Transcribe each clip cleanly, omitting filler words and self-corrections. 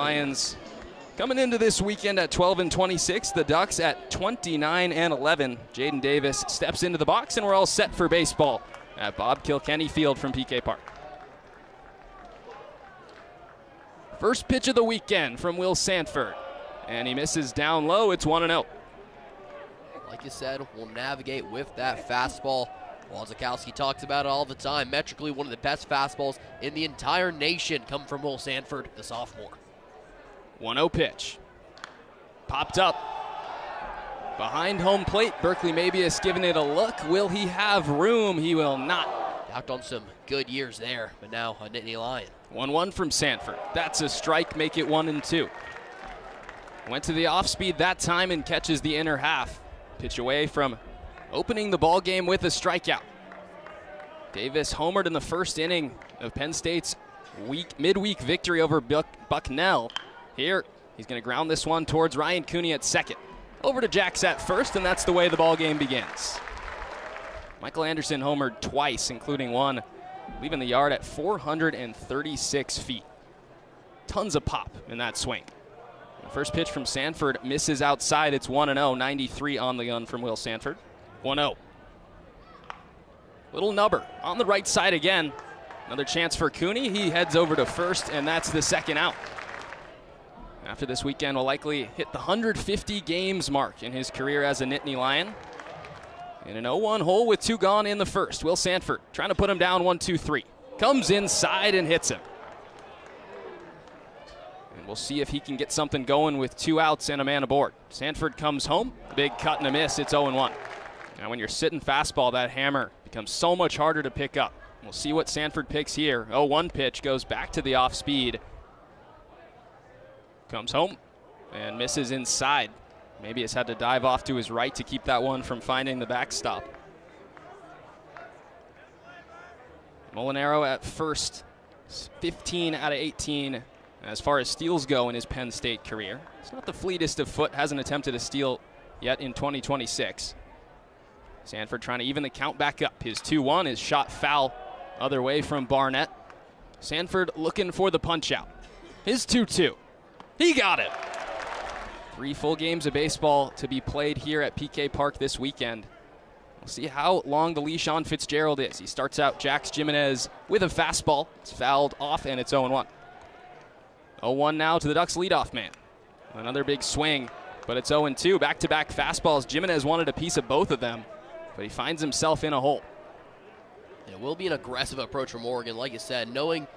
Lions coming into this weekend at 12-26. The Ducks at 29-11. Jaden Davis steps into the box, and we're all set for baseball at Bob Kilkenny Field from PK Park. First pitch of the weekend from Will Sanford, and he misses down low. It's 1-0. Like you said, we'll navigate with that fastball. Wazakowski talks about it all the time. Metrically, one of the best fastballs in the entire nation come from Will Sanford, the sophomore. 1-0 pitch. Popped up. Behind home plate, Berkeley Mabius giving it a look. Will he have room? He will not. Out on some good years there, but now a Nittany Lion. 1-1 from Sanford. That's a strike, make it 1-2. Went to the off speed that time and catches the inner half. Pitch away from opening the ball game with a strikeout. Davis homered in the first inning of Penn State's midweek victory over Bucknell. Here, he's going to ground this one towards Ryan Cooney at second. Over to Jaksa at first, and that's the way the ball game begins. Michael Anderson homered twice, including one, leaving the yard at 436 feet. Tons of pop in that swing. The first pitch from Sanford misses outside. It's 1-0, 93 on the gun from Will Sanford. 1-0. Little nubber on the right side again. Another chance for Cooney. He heads over to first, and that's the second out. After this weekend, will likely hit the 150 games mark in his career as a Nittany Lion. In an 0-1 hole with two gone in the first. Will Sanford trying to put him down 1-2-3. Comes inside and hits him. And we'll see if he can get something going with two outs and a man aboard. Sanford comes home. Big cut and a miss. It's 0-1. Now when you're sitting fastball, that hammer becomes so much harder to pick up. We'll see what Sanford picks here. 0-1 pitch goes back to the off speed. Comes home and misses inside. Maybe it's had to dive off to his right to keep that one from finding the backstop. Molinaro at first, 15 out of 18 as far as steals go in his Penn State career. It's not the fleetest of foot, hasn't attempted a steal yet in 2026. Sanford trying to even the count back up. His 2-1 is shot foul other way from Barnett. Sanford looking for the punch out. His 2-2. He got it. 3 full games of baseball to be played here at PK Park this weekend. We'll see how long the leash on Fitzgerald is. He starts out Jax Jimenez with a fastball. It's fouled off, and it's 0-1. 0-1 now to the Ducks leadoff man. Another big swing, but it's 0-2. Back-to-back fastballs. Jimenez wanted a piece of both of them, but he finds himself in a hole. It will be an aggressive approach from Oregon, like you said, knowing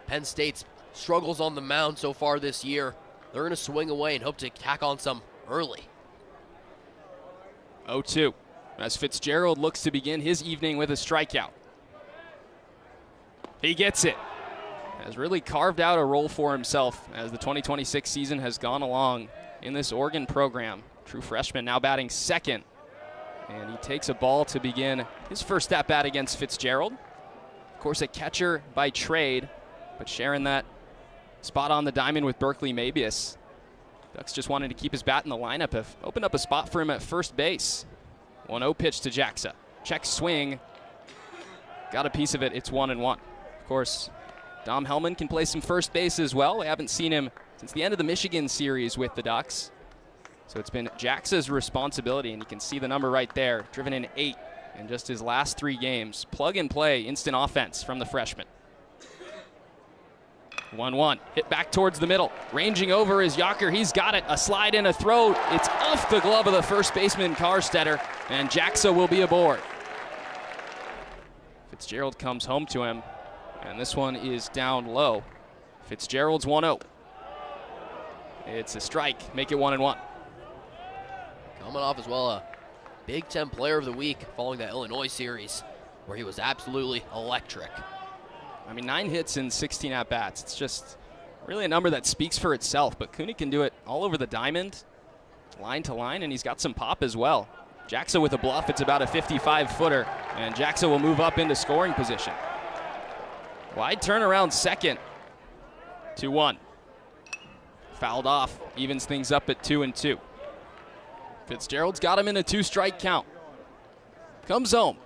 Penn State's struggles on the mound so far this year. They're going to swing away and hope to tack on some early. 0-2 as Fitzgerald looks to begin his evening with a strikeout. He gets it. Has really carved out a role for himself as the 2026 season has gone along in this Oregon program. True freshman now batting second. And he takes a ball to begin his first at-bat against Fitzgerald. Of course, a catcher by trade, but sharing that spot on the diamond with Berkeley Mabius. Ducks just wanted to keep his bat in the lineup. Have opened up a spot for him at first base. 1-0 pitch to Jaksa. Check swing. Got a piece of it. It's 1-1. Of course, Dom Hellman can play some first base as well. We haven't seen him since the end of the Michigan series with the Ducks. So it's been Jaksa's responsibility, and you can see the number right there. Driven in 8 in just his last 3 games. Plug and play, instant offense from the freshman. 1-1, hit back towards the middle. Ranging over is Yocker, he's got it. A slide and a throw. It's off the glove of the first baseman, Karstetter, and Jaksa will be aboard. Fitzgerald comes home to him, and this one is down low. Fitzgerald's 1-0. It's a strike, make it 1-1. Coming off as well a Big Ten Player of the Week following that Illinois series where he was absolutely electric. I mean, 9 hits in 16 at-bats. It's just really a number that speaks for itself, but Cooney can do it all over the diamond, line to line, and he's got some pop as well. Jaksa with a bluff. It's about a 55-footer, and Jaksa will move up into scoring position. Wide turnaround second. 2-1. Fouled off, evens things up at 2-2. Fitzgerald's got him in a 2-strike count. Comes home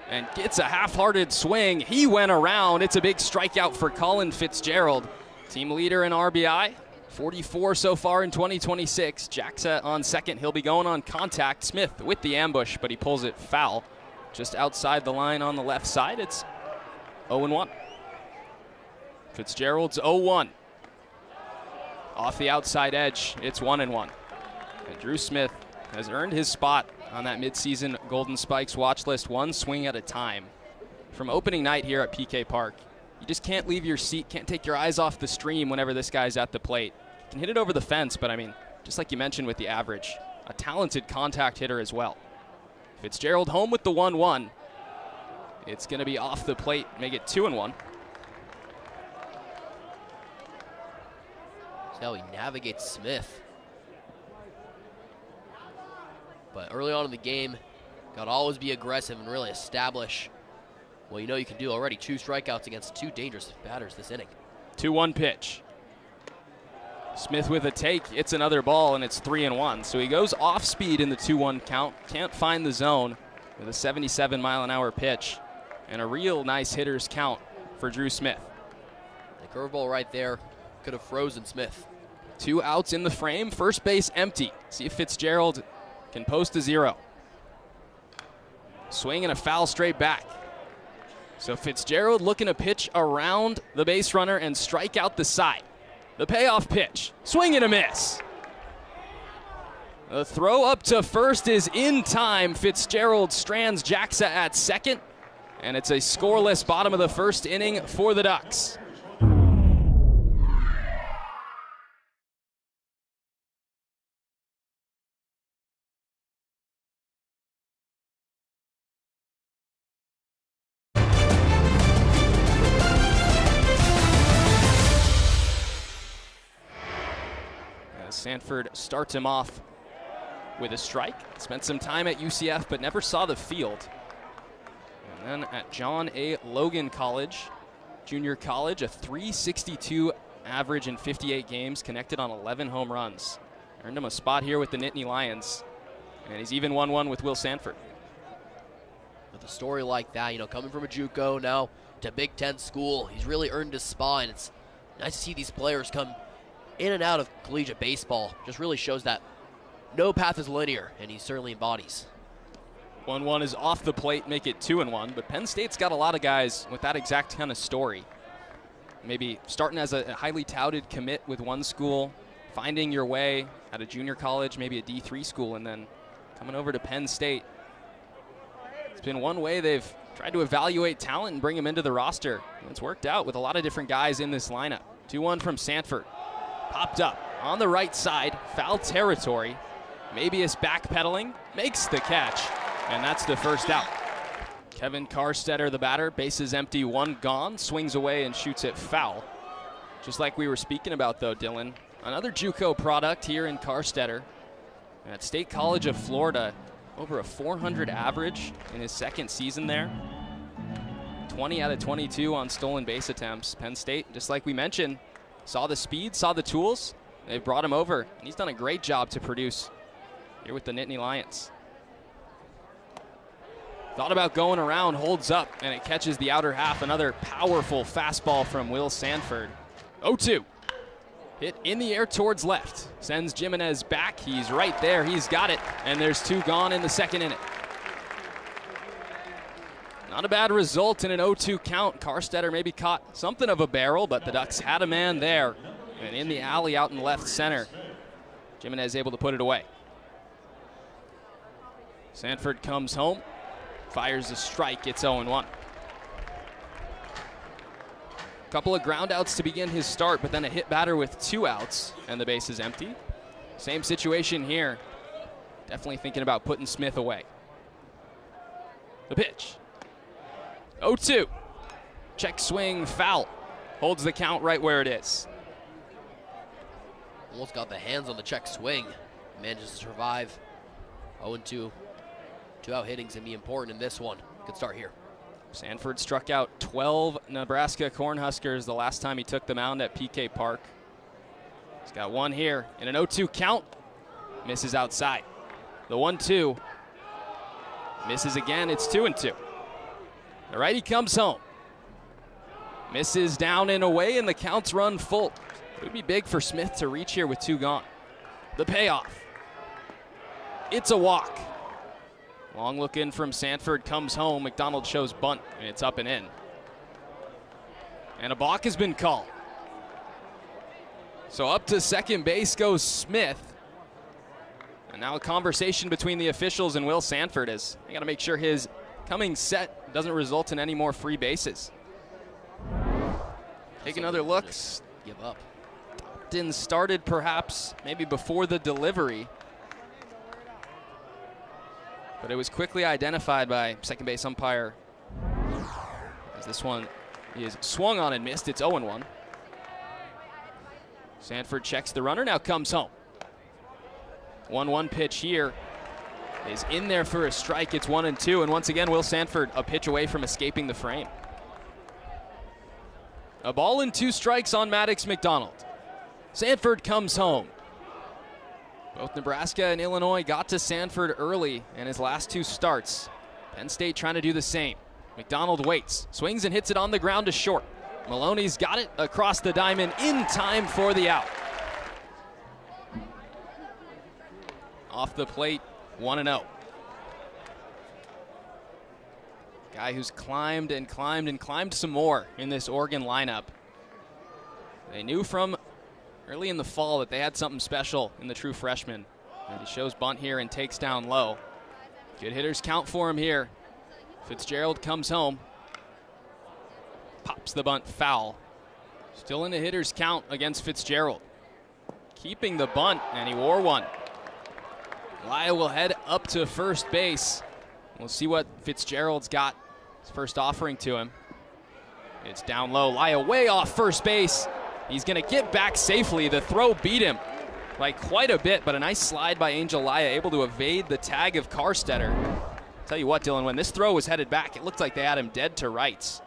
and gets a half-hearted swing. He went around. It's a big strikeout for Colin Fitzgerald. Team leader in RBI, 44 so far in 2026. Jaksa on second. He'll be going on contact. Smith with the ambush, but he pulls it foul. Just outside the line on the left side. It's 0-1. Fitzgerald's 0-1. Off the outside edge, it's 1-1. And Drew Smith has earned his spot on that midseason Golden Spikes watch list, one swing at a time. From opening night here at PK Park, you just can't leave your seat, can't take your eyes off the stream whenever this guy's at the plate. Can hit it over the fence, but I mean, just like you mentioned with the average, a talented contact hitter as well. Fitzgerald home with the 1-1. It's going to be off the plate, make it 2-1. See how he navigates Smith. But early on in the game, got to always be aggressive and really establish what you know you can do already. 2 strikeouts against 2 dangerous batters this inning. 2-1 pitch. Smith with a take, it's another ball, and it's 3-1. So he goes off speed in the 2-1 count. Can't find the zone with a 77-mile-an-hour pitch. And a real nice hitter's count for Drew Smith. The curveball right there could have frozen Smith. 2 outs in the frame, first base empty. See if Fitzgerald can post a 0. Swing and a foul straight back. So Fitzgerald looking to pitch around the base runner and strike out the side. The payoff pitch, swing and a miss. The throw up to first is in time. Fitzgerald strands Jaksa at second, and it's a scoreless bottom of the first inning for the Ducks. Sanford starts him off with a strike. Spent some time at UCF, but never saw the field. And then at John A. Logan College, junior college, a .362 average in 58 games, connected on 11 home runs. Earned him a spot here with the Nittany Lions. And he's even 1-1 with Will Sanford. With a story like that, you know, coming from a JUCO now to Big Ten school, he's really earned his spot, and it's nice to see these players come in and out of collegiate baseball. Just really shows that no path is linear, and he certainly embodies. 1-1 is off the plate, make it 2-1, but Penn State's got a lot of guys with that exact kind of story. Maybe starting as a highly touted commit with one school, finding your way at a junior college, maybe a D3 school, and then coming over to Penn State. It's been one way they've tried to evaluate talent and bring them into the roster. And it's worked out with a lot of different guys in this lineup. 2-1 from Sanford. Popped up on the right side, foul territory. Mabius backpedaling, makes the catch, and that's the first out. Kevin Karstetter, the batter, bases empty, 1 gone, swings away and shoots it foul. Just like we were speaking about, though, Dylan, another JUCO product here in Karstetter. At State College of Florida, over a 400 average in his second season there. 20 out of 22 on stolen base attempts. Penn State, just like we mentioned, saw the speed, saw the tools. They brought him over, and he's done a great job to produce here with the Nittany Lions. Thought about going around, holds up, and it catches the outer half. Another powerful fastball from Will Sanford. 0-2. Hit in the air towards left. Sends Jimenez back. He's right there. He's got it, and there's 2 gone in the second inning. Not a bad result in an 0-2 count. Karstetter maybe caught something of a barrel, but the Ducks had a man there. And in the alley out in left center, Jimenez able to put it away. Sanford comes home, fires a strike. It's 0-1. Couple of ground outs to begin his start, but then a hit batter with 2 outs, and the base is empty. Same situation here. Definitely thinking about putting Smith away. The pitch. 0-2. Check swing, foul. Holds the count right where it is. Almost got the hands on the check swing. Manages to survive. 0-2. 2-out hitting's going to be important in this one. Good start here. Sanford struck out 12 Nebraska Cornhuskers the last time he took the mound at PK Park. He's got 1 here in an 0-2 count. Misses outside. The 1-2. Misses again. It's 2-2. The righty comes home. Misses down and away, and the counts run full. It would be big for Smith to reach here with 2 gone. The payoff. It's a walk. Long look in from Sanford, comes home. McDonald shows bunt, and it's up and in. And a balk has been called. So up to second base goes Smith. And now a conversation between the officials and Will Sanford is they got to make sure his coming set doesn't result in any more free bases. Take another look. Give up. Upton started perhaps maybe before the delivery, but it was quickly identified by second base umpire as this one is swung on and missed. It's 0-1. Sanford checks the runner, now comes home. 1-1 pitch here is in there for a strike. It's 1-2, and once again, Will Sanford a pitch away from escaping the frame. A ball and 2 strikes on Maddox McDonald. Sanford comes home. Both Nebraska and Illinois got to Sanford early in his last 2 starts. Penn State trying to do the same. McDonald waits, swings and hits it on the ground to short. Maloney's got it across the diamond in time for the out. Off the plate, 1-0. Guy who's climbed and climbed and climbed some more in this Oregon lineup. They knew from early in the fall that they had something special in the true freshman. And he shows bunt here and takes down low. Good hitters count for him here. Fitzgerald comes home. Pops the bunt foul. Still in the hitter's count against Fitzgerald. Keeping the bunt, and he wore one. Laya will head up to first base. We'll see what Fitzgerald's got. His first offering to him. It's down low. Laya way off first base. He's going to get back safely. The throw beat him by quite a bit, but a nice slide by Angel Laya, able to evade the tag of Karstetter. Tell you what, Dylan, when this throw was headed back, it looked like they had him dead to rights.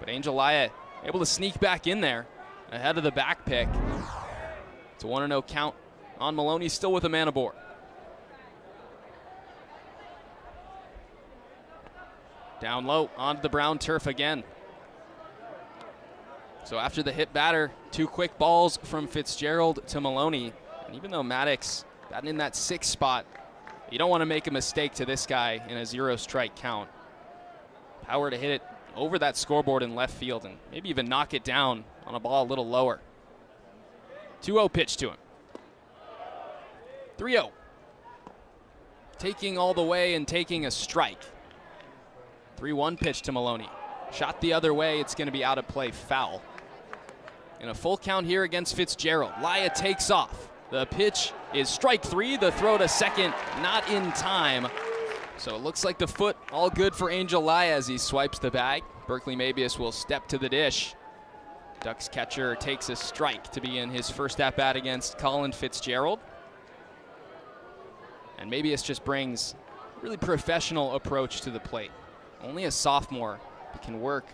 But Angel Laya able to sneak back in there ahead of the back pick. It's a 1-0 count on Maloney, still with a man aboard. Down low onto the brown turf again. So after the hit batter, 2 quick balls from Fitzgerald to Maloney. And even though Maddox batting in that 6th spot, you don't want to make a mistake to this guy in a 0-strike count. Power to hit it over that scoreboard in left field and maybe even knock it down on a ball a little lower. 2-0 pitch to him. 3-0. Taking all the way and taking a strike. 3-1 pitch to Maloney. Shot the other way, it's going to be out of play, foul. And a full count here against Fitzgerald. Laya takes off. The pitch is strike 3. The throw to second, not in time. So it looks like the foot all good for Angel Laya as he swipes the bag. Berkeley Mabius will step to the dish. Ducks catcher takes a strike to begin his first at-bat against Colin Fitzgerald. And Mabius just brings a really professional approach to the plate. Only a sophomore can work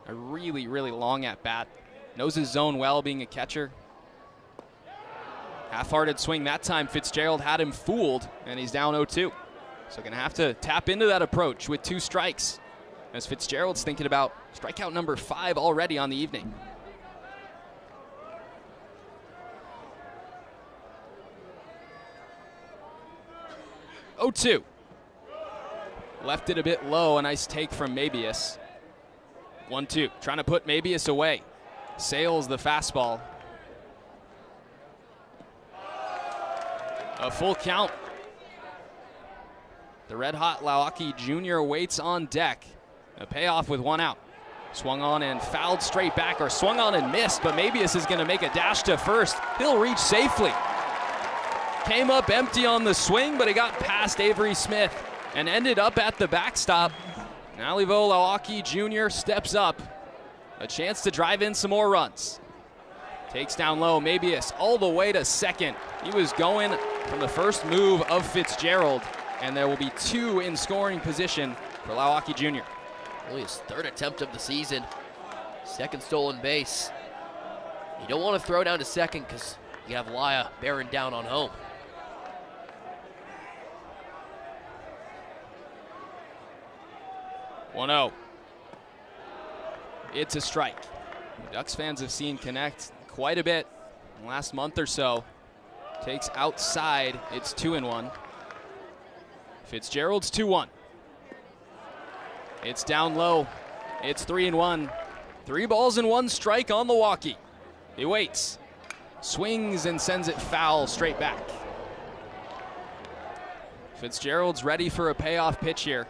a really, really long at-bat. Knows his zone well, being a catcher. Half-hearted swing that time. Fitzgerald had him fooled, and he's down 0-2. So going to have to tap into that approach with 2 strikes, as Fitzgerald's thinking about strikeout number 5 already on the evening. Oh, 2. Left it a bit low. A nice take from Mabius. 1-2. Trying to put Mabius away. Sails the fastball. A full count. The red-hot Lawaki Jr. waits on deck. A payoff with 1 out. Swung on and fouled straight back, or swung on and missed, but Mabius is going to make a dash to first. He'll reach safely. Came up empty on the swing, but he got past Avery Smith and ended up at the backstop. Now Alivo Lawaki Jr. steps up. A chance to drive in some more runs. Takes down low. Mabius all the way to second. He was going from the first move of Fitzgerald, and there will be 2 in scoring position for Lawaki Jr. Only his 3rd attempt of the season. 2nd stolen base. You don't want to throw down to second because you have Laya bearing down on home. One 1-0. It's a strike. Ducks fans have seen connect quite a bit in the last month or so. Takes outside, it's 2-1. Fitzgerald's 2-1. It's down low, it's 3-1. 3 balls and 1 strike on the walkie. He waits, swings and sends it foul straight back. Fitzgerald's ready for a payoff pitch here.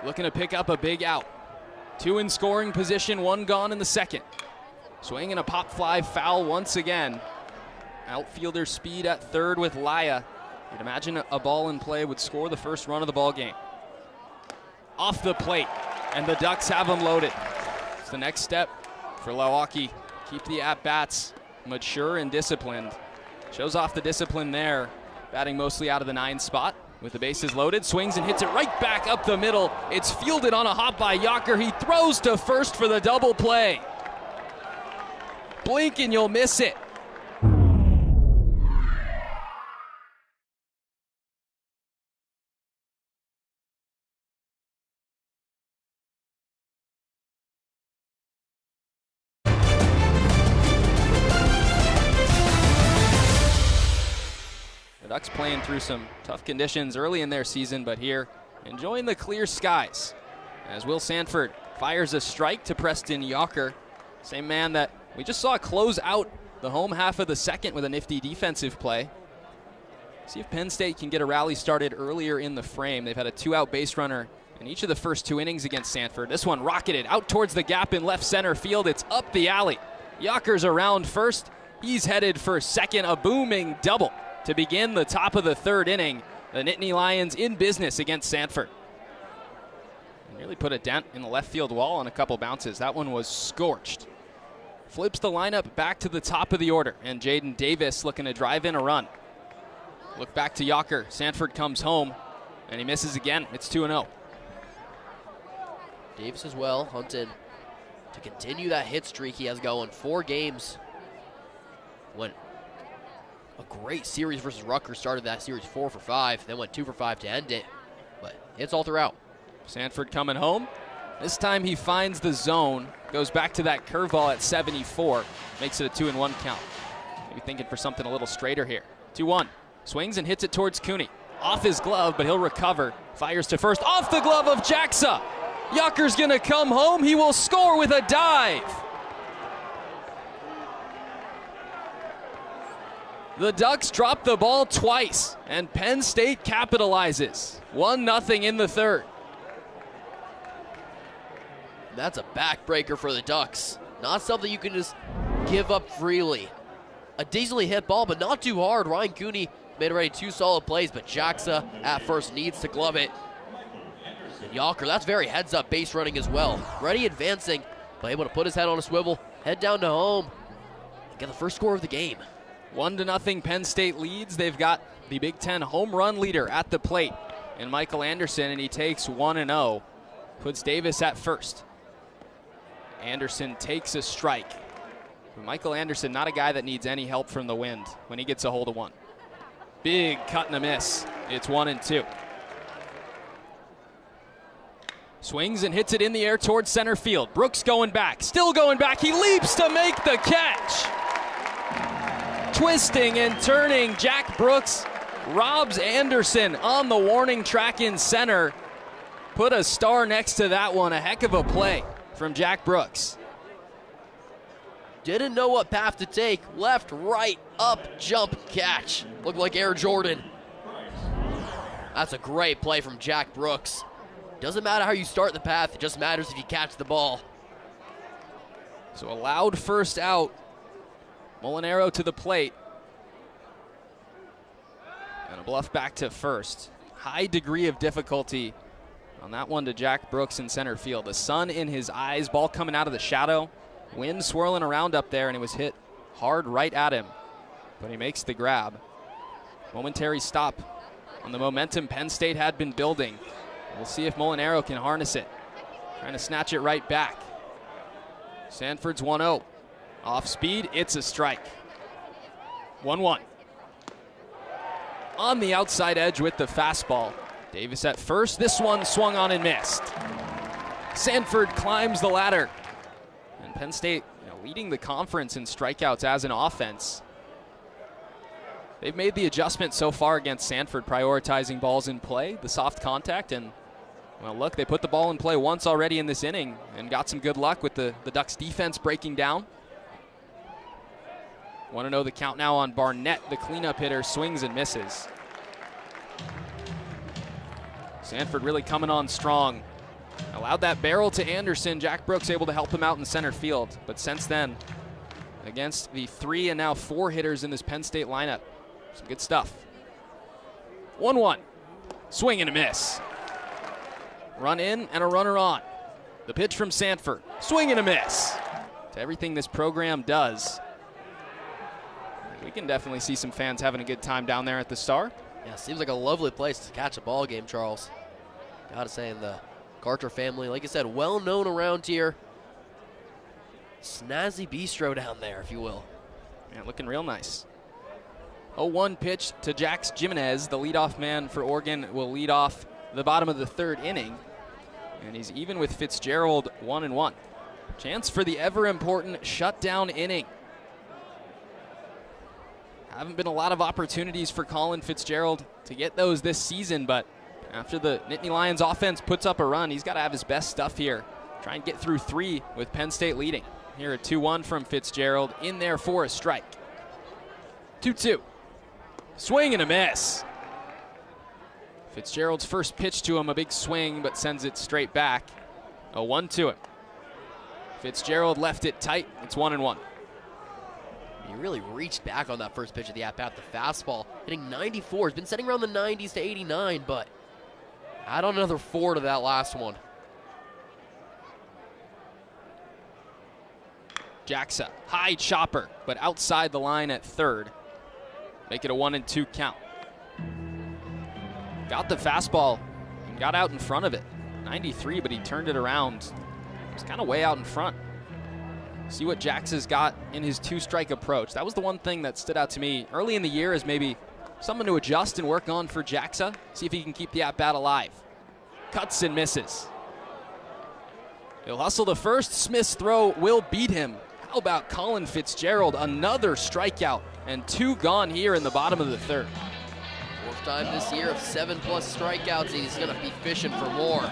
Looking to pick up a big out. 2 in scoring position, 1 gone in the second. Swing and a pop fly foul once again. Outfielder speed at third with Laya. You'd imagine a ball in play would score the first run of the ball game. Off the plate, and the Ducks have him loaded. It's the next step for Milwaukee. Keep the at-bats mature and disciplined. Shows off the discipline there. Batting mostly out of the 9 spot. With the bases loaded, swings and hits it right back up the middle. It's fielded on a hop by Yocker. He throws to first for the double play. Blink and you'll miss it. The Ducks playing through some tough conditions early in their season, but here enjoying the clear skies as Will Sanford fires a strike to Preston Yocker. Same man that we just saw close out the home half of the second with a nifty defensive play. See if Penn State can get a rally started earlier in the frame. They've had a 2-out base runner in each of the first 2 innings against Sanford. This one rocketed out towards the gap in left center field. It's up the alley. Yocker's around first. He's headed for second, a booming double to begin the top of the 3rd inning. The Nittany Lions in business against Sanford. Nearly put a dent in the left field wall on a couple bounces. That one was scorched. Flips the lineup back to the top of the order, and Jaden Davis looking to drive in a run. Look back to Yocker. Sanford comes home, and he misses again. It's 2-0. Davis as well, hunted to continue that hit streak he has going. 4 games. Went a great series versus Rutgers. Started that series 4 for 5, then went 2 for 5 to end it. But hits all throughout. Sanford coming home. This time he finds the zone, goes back to that curveball at 74, makes it a 2-1 count. Maybe thinking for something a little straighter here. 2-1, swings and hits it towards Cooney. Off his glove, but he'll recover. Fires to first, off the glove of Jaksa. Yocker's gonna come home, he will score with a dive. The Ducks drop the ball twice, and Penn State capitalizes. 1-0 in the 3rd. That's a backbreaker for the Ducks. Not something you can just give up freely. A decently hit ball, but not too hard. Ryan Cooney made already 2 solid plays, but Jaksa at first needs to glove it. And Yocker, that's very heads-up base running as well. Ready advancing, but able to put his head on a swivel, head down to home, and get the first score of the game. 1-0 Penn State leads. They've got the Big Ten home run leader at the plate in Michael Anderson, and he takes 1-0. Puts Davis at first. Anderson takes a strike. Michael Anderson, not a guy that needs any help from the wind when he gets a hold of one. Big cut and a miss. It's 1-2. Swings and hits it in the air towards center field. Brooks going back, still going back. He leaps to make the catch. Twisting and turning, Jack Brooks robs Anderson on the warning track in center. Put a star next to that one. A heck of a play from Jack Brooks. Didn't know what path to take. Left, right, up, jump, catch. Looked like Air Jordan. That's a great play from Jack Brooks. Doesn't matter how you start the path, it just matters if you catch the ball. So a loud first out. Molinaro to the plate. And a bluff back to first. High degree of difficulty on that one to Jack Brooks in center field. The sun in his eyes, ball coming out of the shadow. Wind swirling around up there, and it was hit hard right at him. But he makes the grab. Momentary stop on the momentum Penn State had been building. We'll see if Molinaro can harness it. Trying to snatch it right back. Sanford's 1-0. Off speed, it's a strike. 1-1. On the outside edge with the fastball. Davis at first. This one swung on and missed. Sanford climbs the ladder. And Penn State leading the conference in strikeouts as an offense. They've made the adjustment so far against Sanford, prioritizing balls in play, the soft contact, and well, look, they put the ball in play once already in this inning and got some good luck with the Ducks defense breaking down. 1-0 the count now on Barnett, the cleanup hitter, swings and misses. Sanford really coming on strong. Allowed that barrel to Anderson. Jack Brooks able to help him out in center field. But since then, against the 3 and now 4 hitters in this Penn State lineup, some good stuff. 1-1. Swing and a miss. Run in and a runner on. The pitch from Sanford. Swing and a miss. To everything this program does. We can definitely see some fans having a good time down there at the Star. Yeah, seems like a lovely place to catch a ball game, Charles. Gotta say, the Karcher family, like I said, well known around here. Snazzy bistro down there, if you will. Yeah, looking real nice. 0-1 pitch to Jax Jimenez. The leadoff man for Oregon will lead off the bottom of the 3rd inning. And he's even with Fitzgerald, 1-1. Chance for the ever-important shutdown inning. Haven't been a lot of opportunities for Colin Fitzgerald to get those this season, but after the Nittany Lions offense puts up a run, he's got to have his best stuff here. Try and get through 3 with Penn State leading. Here a 2-1 from Fitzgerald, in there for a strike. 2-2. Swing and a miss. Fitzgerald's first pitch to him, a big swing, but sends it straight back. A 1-2 it. Fitzgerald left it tight. It's 1-1. He really reached back on that first pitch of the at-bat, the fastball, hitting 94. He's been setting around the 90s to 89, but add on another 4 to that last one. Jaksa, high chopper, but outside the line at 3rd. Make it a 1-2 count. Got the fastball and got out in front of it. 93, but he turned it around. It's kind of way out in front. See what Jaksa's got in his 2-strike approach. That was the one thing that stood out to me early in the year as maybe something to adjust and work on for Jaksa. See if he can keep the at-bat alive. Cuts and misses. He'll hustle to first. Smith's throw will beat him. How about Colin Fitzgerald? Another strikeout and 2 gone here in the bottom of the 3rd. 4th time this year of 7+ strikeouts, and he's going to be fishing for more.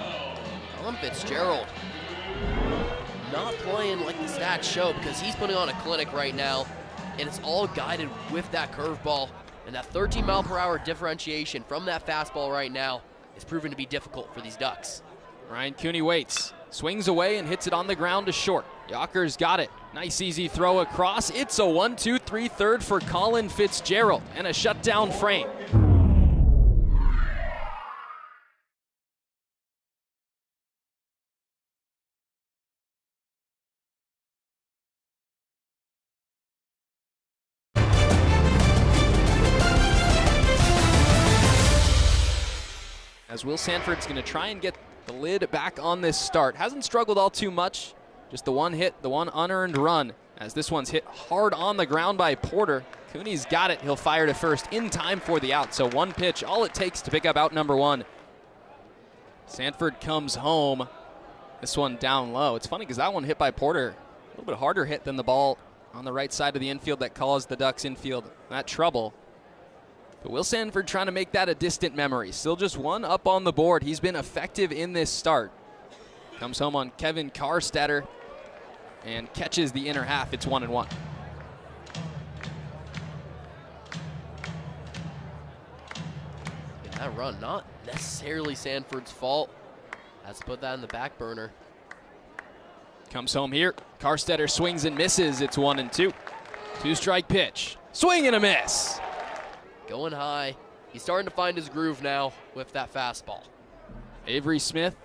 Colin Fitzgerald not playing like the stats show because he's putting on a clinic right now, and it's all guided with that curveball. And that 13-mile-per-hour differentiation from that fastball right now is proving to be difficult for these Ducks. Ryan Cooney waits, swings away and hits it on the ground to short. Yocker's got it. Nice easy throw across. It's a 1-2-3 3rd for Colin Fitzgerald and a shutdown frame. As Will Sanford's going to try and get the lid back on this start. Hasn't struggled all too much. Just the one hit, the one unearned run. As this one's hit hard on the ground by Porter. Cooney's got it. He'll fire to first in time for the out. So 1 pitch, all it takes to pick up out number 1. Sanford comes home. This one down low. It's funny because that one hit by Porter. A little bit harder hit than the ball on the right side of the infield that caused the Ducks infield that trouble. But Will Sanford trying to make that a distant memory. Still just 1 up on the board. He's been effective in this start. Comes home on Kevin Karstetter and catches the inner half. It's 1-1. Yeah, that run, not necessarily Sanford's fault. Has to put that in the back burner. Comes home here. Karstetter swings and misses. It's 1-2. 2-strike pitch. Swing and a miss. Going high. He's starting to find his groove now with that fastball. Avery Smith,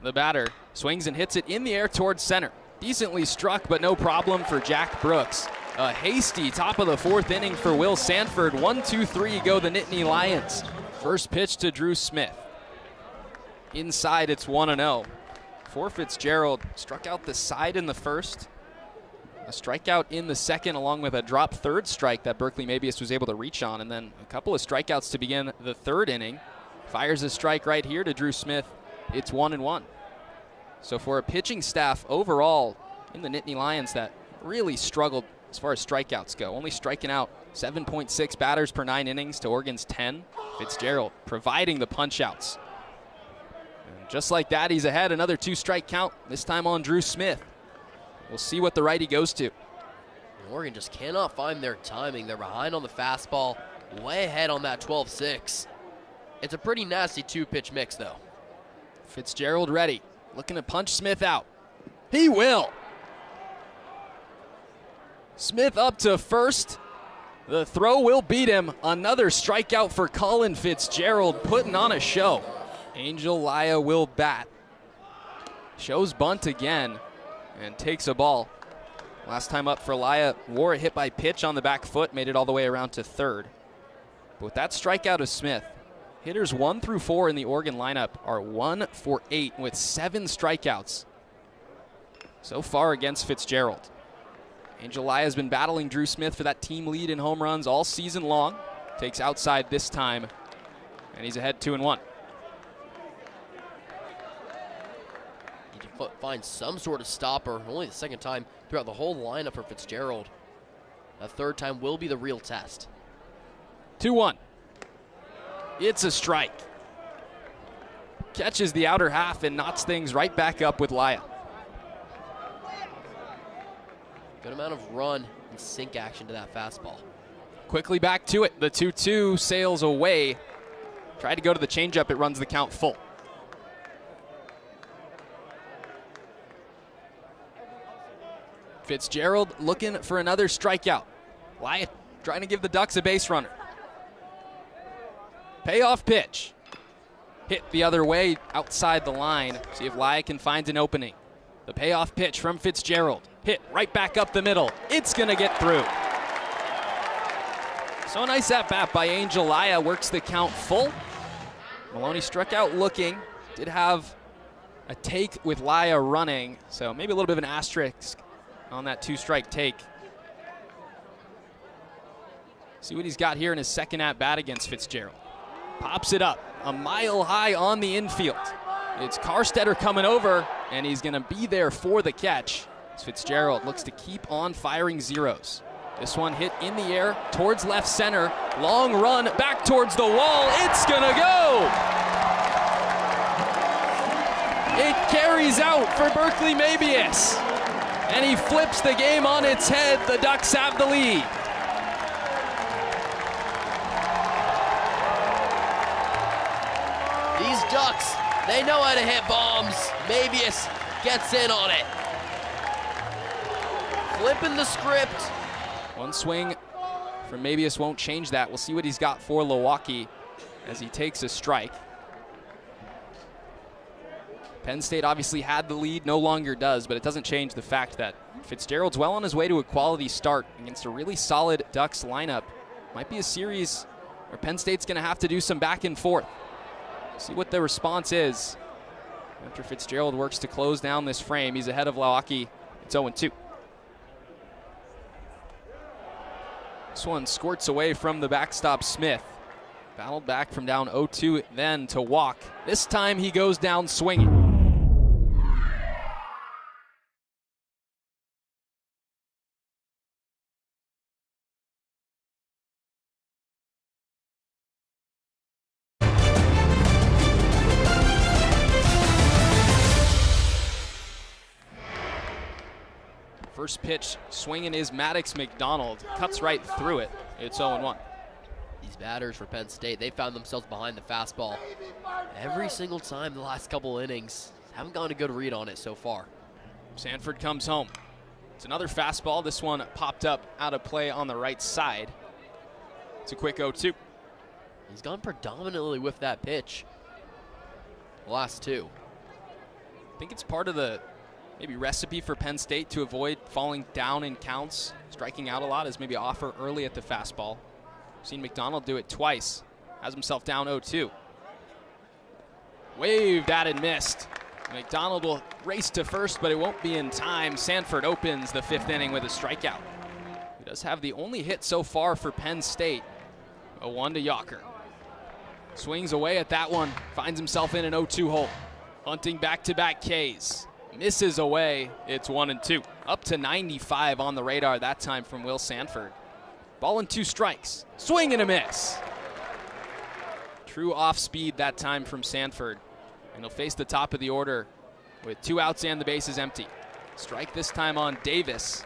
the batter, swings and hits it in the air towards center. Decently struck, but no problem for Jack Brooks. A hasty top of the 4th inning for Will Sanford. 1-2-3 go the Nittany Lions. First pitch to Drew Smith. Inside, it's 1-0. For Fitzgerald, struck out the side in the first. A strikeout in the second, along with a drop 3rd strike that Berkeley Mabius was able to reach on, and then a couple of strikeouts to begin the 3rd inning. Fires a strike right here to Drew Smith. It's 1-1. So for a pitching staff overall, in the Nittany Lions that really struggled as far as strikeouts go, only striking out 7.6 batters per 9 innings to Oregon's 10. Fitzgerald providing the punch-outs. And just like that, he's ahead. Another 2-strike count, this time on Drew Smith. We'll see what the righty goes to. Oregon just cannot find their timing. They're behind on the fastball, way ahead on that 12-6. It's a pretty nasty 2-pitch mix, though. Fitzgerald ready, looking to punch Smith out. He will. Smith up to first. The throw will beat him. Another strikeout for Colin Fitzgerald, putting on a show. Angel Laya will bat. Shows bunt again and takes a ball. Last time up for Laya, wore a hit by pitch on the back foot, made it all the way around to third. But with that strikeout of Smith, hitters 1 through 4 in the Oregon lineup are 1 for 8 with 7 strikeouts so far against Fitzgerald. Angel Laya has been battling Drew Smith for that team lead in home runs all season long. Takes outside this time, and he's ahead 2-1. Need to find some sort of stopper. Only the second time throughout the whole lineup for Fitzgerald. A third time will be the real test. 2-1. It's a strike. Catches the outer half and knocks things right back up with Laya. Good amount of run and sink action to that fastball. Quickly back to it. The 2-2 sails away. Tried to go to the changeup. It runs the count full. Fitzgerald looking for another strikeout. Laya trying to give the Ducks a base runner. Payoff pitch. Hit the other way outside the line. See if Laya can find an opening. The payoff pitch from Fitzgerald. Hit right back up the middle. It's going to get through. So a nice at-bat by Angel Laya. Works the count full. Maloney struck out looking. Did have a take with Laya running. So maybe a little bit of an asterisk on that 2-strike take. See what he's got here in his second at-bat against Fitzgerald. Pops it up a mile high on the infield. It's Karstetter coming over, and he's going to be there for the catch. Fitzgerald looks to keep on firing zeros. This one hit in the air towards left center. Long run back towards the wall. It's going to go. It carries out for Berkeley Mabius, and he flips the game on its head. The Ducks have the lead. These Ducks, they know how to hit bombs. Mabius gets in on it. Flipping the script. One swing from Mabius won't change that. We'll see what he's got for Milwaukee as he takes a strike. Penn State obviously had the lead, no longer does, but it doesn't change the fact that Fitzgerald's well on his way to a quality start against a really solid Ducks lineup. Might be a series where Penn State's going to have to do some back and forth. See what the response is after Fitzgerald works to close down this frame. He's ahead of Milwaukee. It's 0-2. This one squirts away from the backstop Smith. Battled back from down 0-2 then to walk. This time he goes down swinging. First pitch swinging is Maddox McDonald. Cuts right through it. It's 0-1. These batters for Penn State, they found themselves behind the fastball every single time the last couple innings. Haven't gotten a good read on it so far. Sanford comes home. It's another fastball. This one popped up out of play on the right side. It's a quick 0-2. He's gone predominantly with that pitch the last two. I think it's part of the maybe recipe for Penn State to avoid falling down in counts. Striking out a lot is maybe offer early at the fastball. Seen McDonald do it twice. Has himself down 0-2. Waved at and missed. McDonald will race to first, but it won't be in time. Sanford opens the 5th inning with a strikeout. He does have the only hit so far for Penn State. A 1 to Yocker. Swings away at that one. Finds himself in an 0-2 hole. Hunting back-to-back Ks. Misses away. It's 1-2. Up to 95 on the radar that time from Will Sanford. Ball and 2 strikes. Swing and a miss. True off speed that time from Sanford. And he'll face the top of the order with 2 outs and the bases empty. Strike this time on Davis.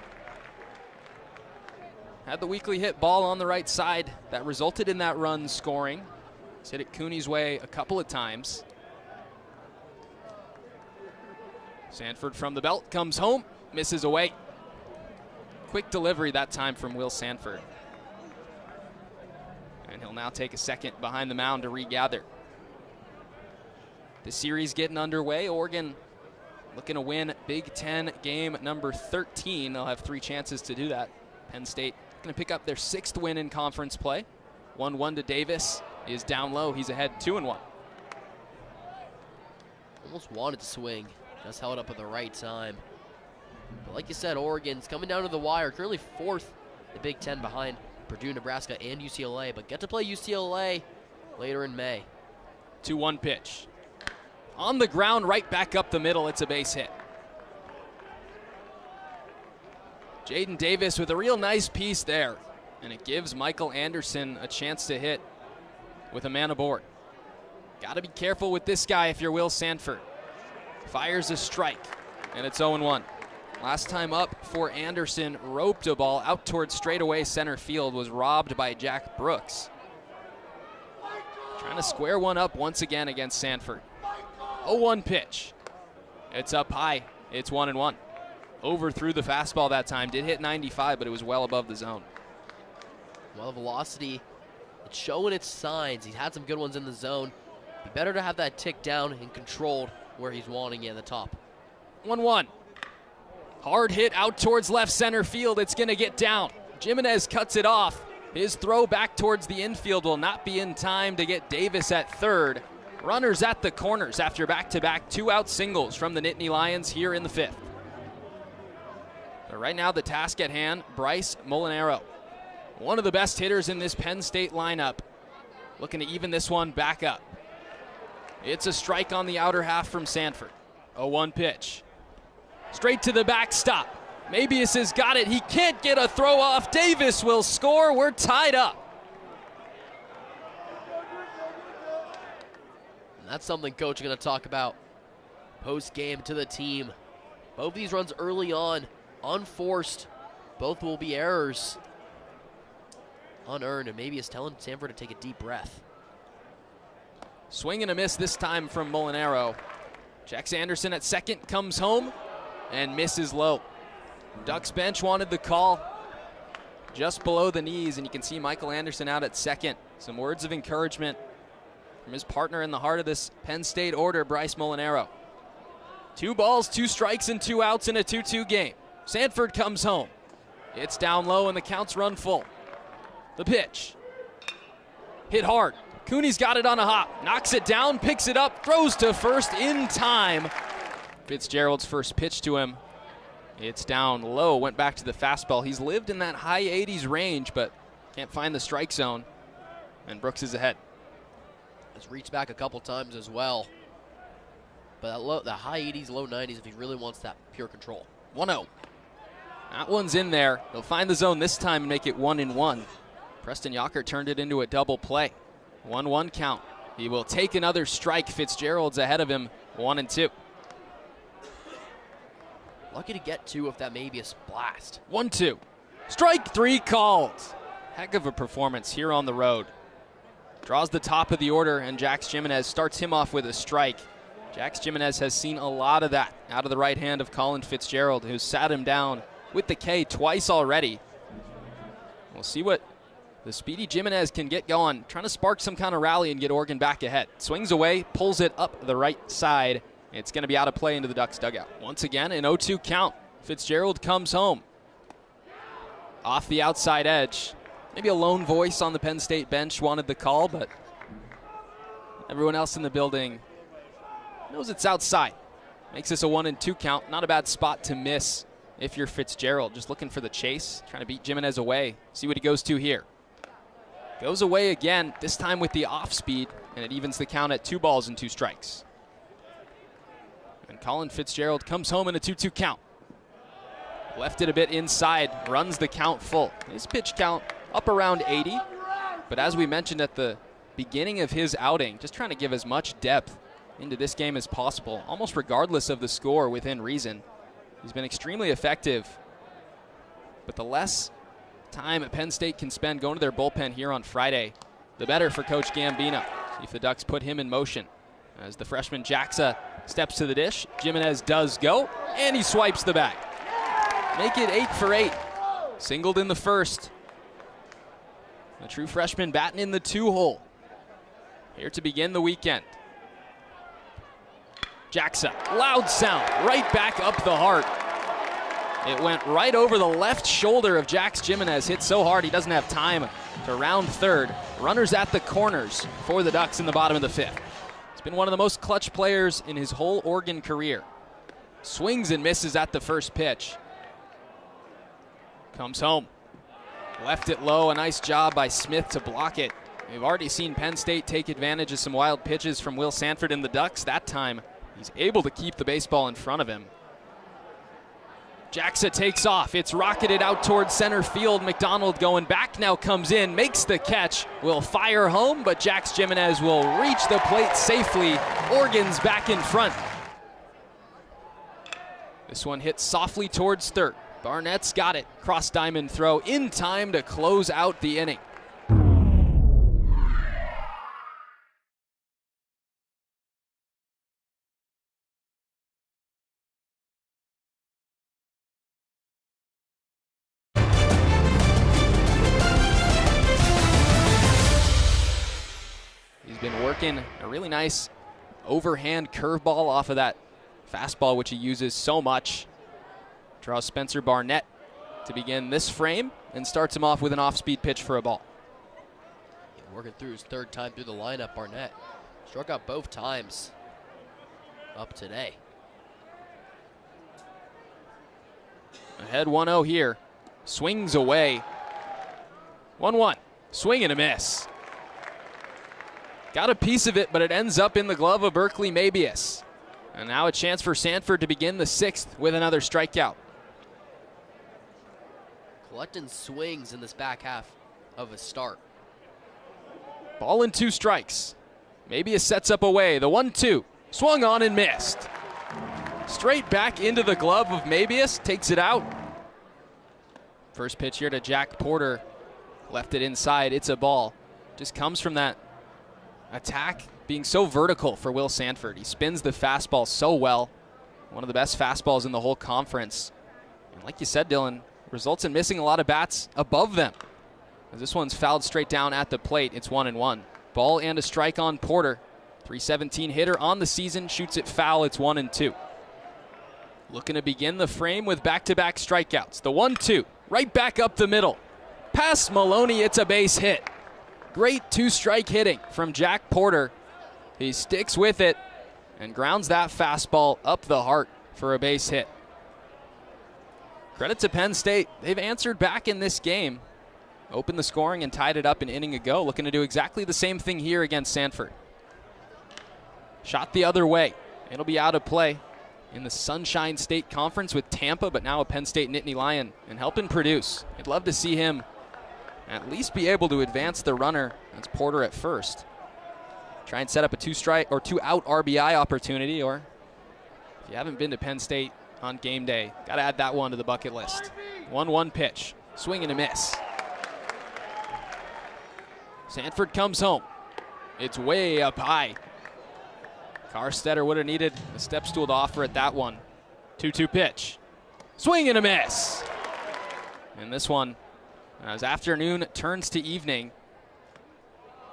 Had the weakly hit ball on the right side that resulted in that run scoring. He's hit it Cooney's way a couple of times. Sanford from the belt comes home, misses away. Quick delivery that time from Will Sanford. And he'll now take a second behind the mound to regather. The series getting underway. Oregon looking to win Big Ten game number 13. They'll have 3 chances to do that. Penn State going to pick up their 6th win in conference play. 1-1 to Davis is down low. He's ahead 2-1. Almost wanted to swing. Just held up at the right time. But like you said, Oregon's coming down to the wire. Currently 4th in the Big Ten behind Purdue, Nebraska, and UCLA. But get to play UCLA later in May. 2-1 pitch. On the ground, right back up the middle. It's a base hit. Jaden Davis with a real nice piece there. And it gives Michael Anderson a chance to hit with a man aboard. Got to be careful with this guy if you're Will Sanford. Fires a strike, and it's 0-1. Last time up for Anderson, roped a ball out towards straightaway center field, was robbed by Jack Brooks. Trying to square one up once again against Sanford. 0-1 pitch. It's up high. It's 1-1. Overthrew the fastball that time. Did hit 95, but it was well above the zone. Well, velocity, it's showing its signs. He's had some good ones in the zone. Be better to have that tick down and controlled where he's wanting it at the top. 1-1. Hard hit out towards left center field. It's going to get down. Jimenez cuts it off. His throw back towards the infield will not be in time to get Davis at third. Runners at the corners after back-to-back 2-out singles from the Nittany Lions here in the 5th. But right now the task at hand, Bryce Molinaro. One of the best hitters in this Penn State lineup. Looking to even this one back up. It's a strike on the outer half from Sanford. 0-1 pitch. Straight to the backstop. Mabius has got it. He can't get a throw off. Davis will score. We're tied up. And that's something Coach is going to talk about post-game to the team. Both these runs early on, unforced. Both will be errors. Unearned, and Mabius telling Sanford to take a deep breath. Swing and a miss this time from Molinaro. Jax Anderson at second comes home and misses low. Ducks bench wanted the call just below the knees, and you can see Michael Anderson out at second. Some words of encouragement from his partner in the heart of this Penn State order, Bryce Molinaro. 2 balls, 2 strikes, and 2 outs in a 2-2 game. Sanford comes home. It's down low, and the counts run full. The pitch. Hit hard. Cooney's got it on a hop. Knocks it down, picks it up, throws to first in time. Fitzgerald's first pitch to him. It's down low, went back to the fastball. He's lived in that high 80s range, but can't find the strike zone. And Brooks is ahead. Has reached back a couple times as well. But the high 80s, low 90s if he really wants that pure control. 1-0. That one's in there. They'll find the zone this time and make it 1-1. Preston Yocker turned it into a double play. 1-1 count. He will take another strike. Fitzgerald's ahead of him, 1-2. Lucky to get 2 if that may be a blast. 1-2. Strike 3 called. Heck of a performance here on the road. Draws the top of the order, and Jax Jimenez starts him off with a strike. Jax Jimenez has seen a lot of that out of the right hand of Colin Fitzgerald, who's sat him down with the K twice already. We'll see what the speedy Jimenez can get going, trying to spark some kind of rally and get Oregon back ahead. Swings away, pulls it up the right side. It's going to be out of play into the Ducks dugout. Once again, an 0-2 count. Fitzgerald comes home. Off the outside edge. Maybe a lone voice on the Penn State bench wanted the call, but everyone else in the building knows it's outside. Makes this a 1-2 count. Not a bad spot to miss if you're Fitzgerald. Just looking for the chase, trying to beat Jimenez away. See what he goes to here. Goes away again, this time with the off speed, and it evens the count at 2 balls and 2 strikes. And Colin Fitzgerald comes home in a 2-2 count. Left it a bit inside, runs the count full. His pitch count up around 80, but as we mentioned at the beginning of his outing, just trying to give as much depth into this game as possible, almost regardless of the score within reason. He's been extremely effective, but the less time Penn State can spend going to their bullpen here on Friday, the better for Coach Gambino. See if the Ducks put him in motion. As the freshman Jaksa steps to the dish, Jimenez does go, and he swipes the bag. Make it 8 for 8. Singled in the first. The true freshman batting in the 2-hole. Here to begin the weekend. Jaksa, loud sound, right back up the heart. It went right over the left shoulder of Jax Jimenez. Hit so hard he doesn't have time to round third. Runners at the corners for the Ducks in the bottom of the 5th. He's been one of the most clutch players in his whole Oregon career. Swings and misses at the first pitch. Comes home. Left it low. A nice job by Smith to block it. We've already seen Penn State take advantage of some wild pitches from Will Sanford and the Ducks. That time, he's able to keep the baseball in front of him. Jaksa takes off. It's rocketed out towards center field. McDonald going back now, comes in, makes the catch, will fire home, but Jax Jimenez will reach the plate safely. Oregon's back in front. This one hits softly towards third. Barnett's got it. Cross diamond throw in time to close out the inning. Been working a really nice overhand curveball off of that fastball, which he uses so much. Draws Spencer Barnett to begin this frame and starts him off with an off-speed pitch for a ball. Yeah, working through his 3rd time through the lineup, Barnett struck out both times up today. Ahead 1-0 here. Swings away. 1-1. Swing and a miss. Got a piece of it, but it ends up in the glove of Berkeley Mabius. And now a chance for Sanford to begin the 6th with another strikeout. Collecting swings in this back half of a start. Ball and 2 strikes. Mabius sets up away. The 1-2. Swung on and missed. Straight back into the glove of Mabius. Takes it out. First pitch here to Jack Porter. Left it inside. It's a ball. Just comes from that attack being so vertical for Will Sanford. He spins the fastball so well. One of the best fastballs in the whole conference. And like you said, Dylan, results in missing a lot of bats above them. As this one's fouled straight down at the plate, it's 1-1. Ball and a strike on Porter. .317 hitter on the season, shoots it foul, it's 1-2. Looking to begin the frame with back-to-back strikeouts. The 1-2, right back up the middle. Past Maloney, it's a base hit. Great 2-strike hitting from Jack Porter. He sticks with it and grounds that fastball up the heart for a base hit. Credit to Penn State. They've answered back in this game. Opened the scoring and tied it up an inning ago. Looking to do exactly the same thing here against Sanford. Shot the other way. It'll be out of play in the Sunshine State Conference with Tampa, but now a Penn State Nittany Lion and helping produce. I'd love to see him at least be able to advance the runner. That's Porter at first. Try and set up a 2-strike or 2-out RBI opportunity, or if you haven't been to Penn State on game day, got to add that one to the bucket list. 1-1 pitch. Swing and a miss. Sanford comes home. It's way up high. Carstetter would have needed a step stool to offer at that one. 2-2 pitch. Swing and a miss. And this one, as afternoon turns to evening,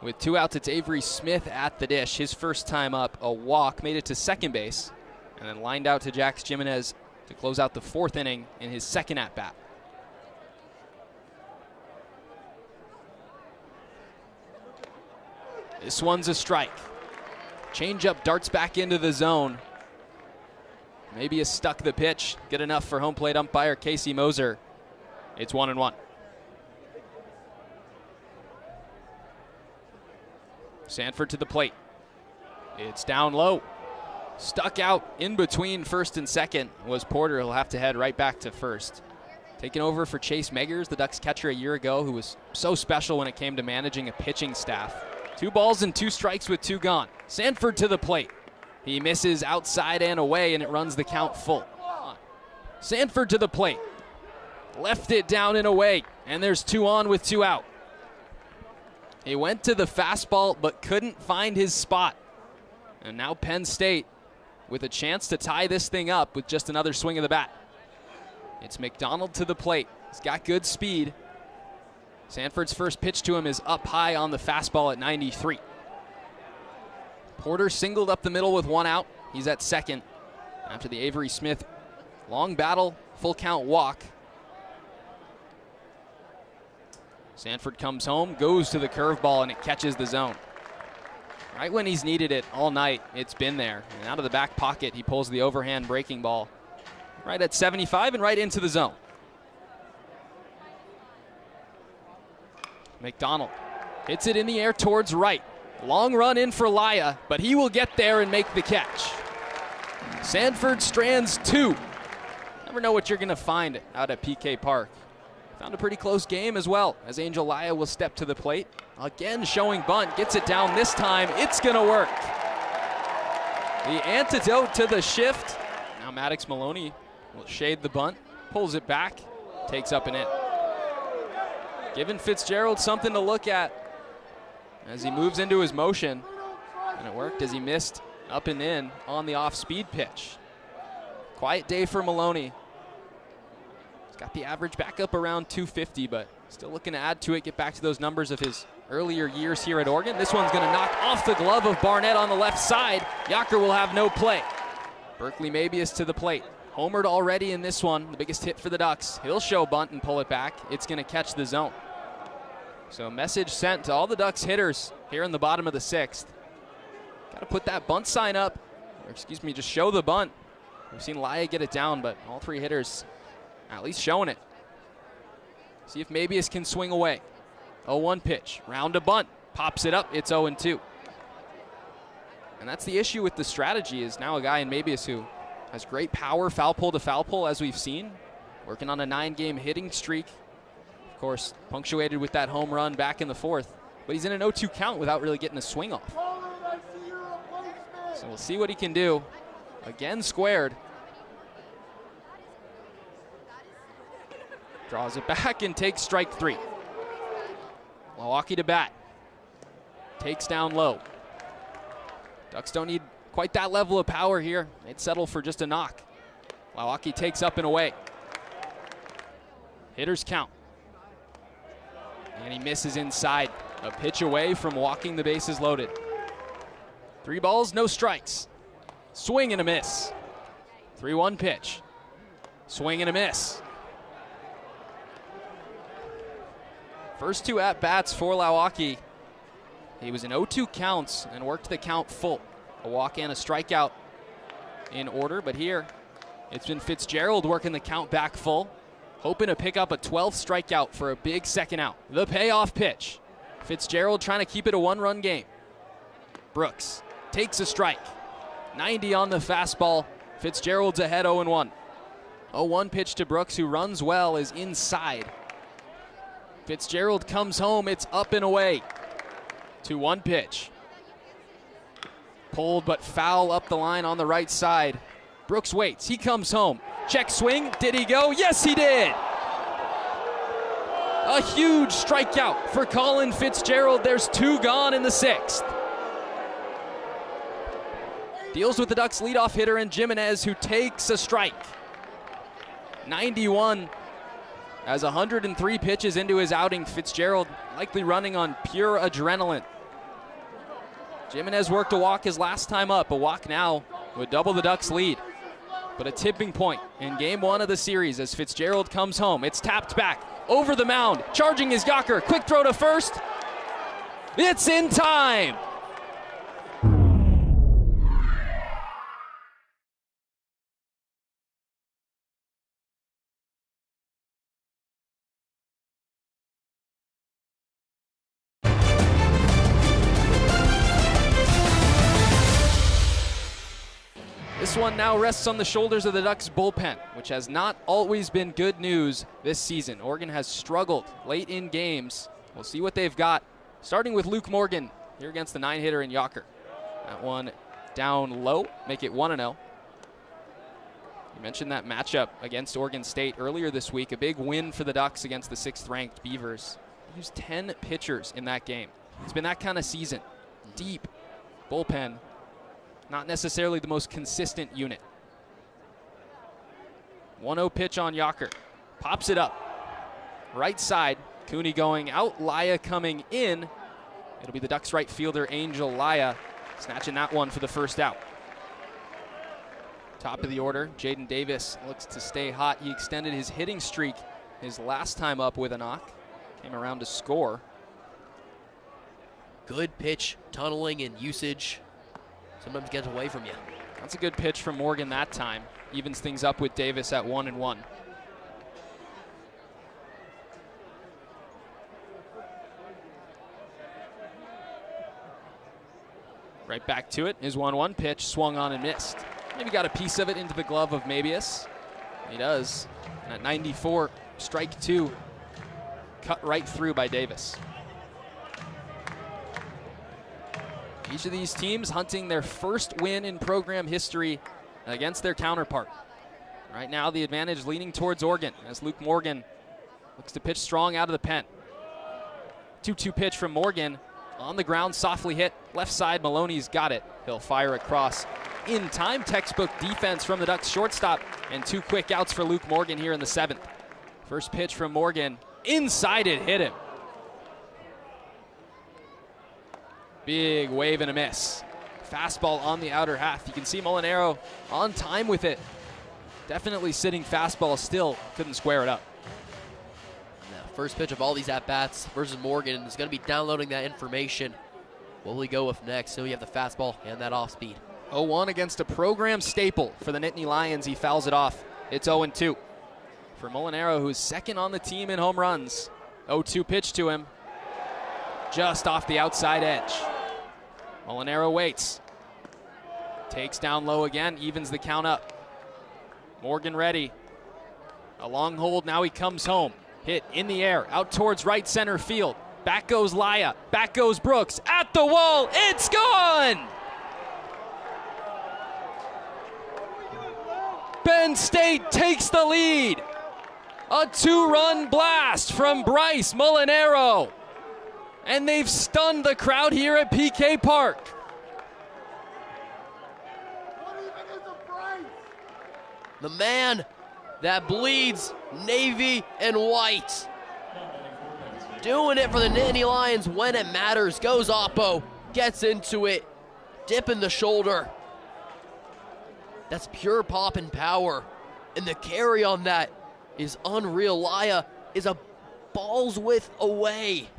with 2 outs, it's Avery Smith at the dish. His first time up, a walk, made it to second base, and then lined out to Jax Jimenez to close out the 4th inning in his second at-bat. This one's a strike. Changeup darts back into the zone. Maybe has stuck the pitch. Good enough for home plate umpire Casey Moser. It's 1-1. Sanford to the plate. It's down low. Stuck out in between first and second was Porter. He'll have to head right back to first. Taking over for Chase Meggers, the Ducks catcher a year ago, who was so special when it came to managing a pitching staff. 2 balls and 2 strikes with 2 gone. Sanford to the plate. He misses outside and away, and it runs the count full. Sanford to the plate. Left it down and away, and there's 2 on with 2 out. He went to the fastball but couldn't find his spot. And now Penn State with a chance to tie this thing up with just another swing of the bat. It's McDonald to the plate. He's got good speed. Sanford's first pitch to him is up high on the fastball at 93. Porter singled up the middle with 1 out. He's at second after the Avery Smith long battle, full count walk. Sanford comes home, goes to the curveball, and it catches the zone. Right when he's needed it all night, it's been there. And out of the back pocket, he pulls the overhand breaking ball right at 75 and right into the zone. McDonald hits it in the air towards right. Long run in for Laya, but he will get there and make the catch. Sanford strands 2. Never know what you're going to find out at PK Park. Found a pretty close game as well, as Angel Laya will step to the plate. Again showing bunt, gets it down this time. It's going to work. The antidote to the shift. Now Maddox Maloney will shade the bunt, pulls it back, takes up and in. Giving Fitzgerald something to look at as he moves into his motion. And it worked as he missed up and in on the off-speed pitch. Quiet day for Maloney. He's got the average back up around 250, but still looking to add to it, get back to those numbers of his earlier years here at Oregon. This one's going to knock off the glove of Barnett on the left side. Yacker will have no play. Berkeley Mabius to the plate. Homered already in this one, the biggest hit for the Ducks. He'll show bunt and pull it back. It's going to catch the zone. So message sent to all the Ducks hitters here in the bottom of the 6th. Got to put that bunt sign up, or excuse me, just show the bunt. We've seen Laya get it down, but all 3 hitters at least showing it. See if Mabius can swing away. 0-1 pitch, round to bunt, pops it up, it's 0-2. And that's the issue with the strategy, is now a guy in Mabius who has great power, foul pole to foul pole, as we've seen. Working on a 9-game hitting streak. Of course, punctuated with that home run back in the 4th. But he's in an 0-2 count without really getting a swing off. So we'll see what he can do. Again squared. Draws it back and takes strike 3. Milwaukee to bat. Takes down low. Ducks don't need quite that level of power here. They'd settle for just a knock. Milwaukee takes up and away. Hitters count. And he misses inside. A pitch away from walking the bases loaded. 3 balls, no strikes. Swing and a miss. 3-1 pitch. Swing and a miss. First 2 at-bats for Milwaukee. He was in 0-2 counts and worked the count full. A walk and a strikeout in order, but here it's been Fitzgerald working the count back full, hoping to pick up a 12th strikeout for a big second out. The payoff pitch. Fitzgerald trying to keep it a 1-run game. Brooks takes a strike. 90 on the fastball. Fitzgerald's ahead 0-1. 0-1 pitch to Brooks, who runs well, is inside. Fitzgerald comes home, it's up and away. 2-1 pitch. Pulled but foul up the line on the right side. Brooks waits, he comes home. Check swing, did he go? Yes, he did! A huge strikeout for Colin Fitzgerald. There's 2 gone in the 6th. Deals with the Ducks leadoff hitter and Jimenez, who takes a strike. 91. As 103 pitches into his outing, Fitzgerald likely running on pure adrenaline. Jimenez worked a walk his last time up. A walk now would double the Ducks' lead. But a tipping point in game 1 of the series as Fitzgerald comes home. It's tapped back over the mound. Charging is Yacker. Quick throw to first. It's in time. This one now rests on the shoulders of the Ducks bullpen, which has not always been good news this season. Oregon has struggled late in games. We'll see what they've got, starting with Luke Morgan here against the 9-hitter in Yocker. That one down low, make it 1-0. You mentioned that matchup against Oregon State earlier this week, a big win for the Ducks against the 6th-ranked Beavers. They used 10 pitchers in that game. It's been that kind of season. Deep bullpen, not necessarily the most consistent unit. 1-0 pitch on Yocker. Pops it up. Right side, Cooney going out, Laya coming in. It'll be the Ducks right fielder, Angel Laya, snatching that one for the first out. Top of the order, Jaden Davis looks to stay hot. He extended his hitting streak his last time up with a knock. Came around to score. Good pitch, tunneling and usage. Sometimes gets away from you. That's a good pitch from Morgan that time. Evens things up with Davis at 1-1. Right back to it. His 1-1 pitch swung on and missed. Maybe got a piece of it into the glove of Mabius. He does. And at 94, strike 2, cut right through by Davis. Each of these teams hunting their first win in program history against their counterpart. Right now, the advantage leaning towards Oregon as Luke Morgan looks to pitch strong out of the pen. 2-2 pitch from Morgan. On the ground, softly hit. Left side, Maloney's got it. He'll fire across in time. Textbook defense from the Ducks shortstop. And 2 quick outs for Luke Morgan here in the 7th. First pitch from Morgan. Inside it, hit him. Big wave and a miss. Fastball on the outer half. You can see Molinaro on time with it. Definitely sitting fastball still. Couldn't square it up. First pitch of all these at-bats versus Morgan is going to be downloading that information. What will he go with next? So you have the fastball and that off-speed. 0-1 against a program staple for the Nittany Lions. He fouls it off. It's 0-2. For Molinaro, who's second on the team in home runs. 0-2 pitch to him. Just off the outside edge. Molinaro waits. Takes down low again, evens the count up. Morgan ready. A long hold, now he comes home. Hit in the air, out towards right center field. Back goes Laya, back goes Brooks. At the wall, it's gone! Penn State takes the lead. A 2-run blast from Bryce Molinaro. And they've stunned the crowd here at PK Park. The man that bleeds navy and white. Doing it for the Nittany Lions when it matters. Goes Oppo, gets into it, dipping the shoulder. That's pure pop and power. And the carry on that is unreal. Laya is a ball's width away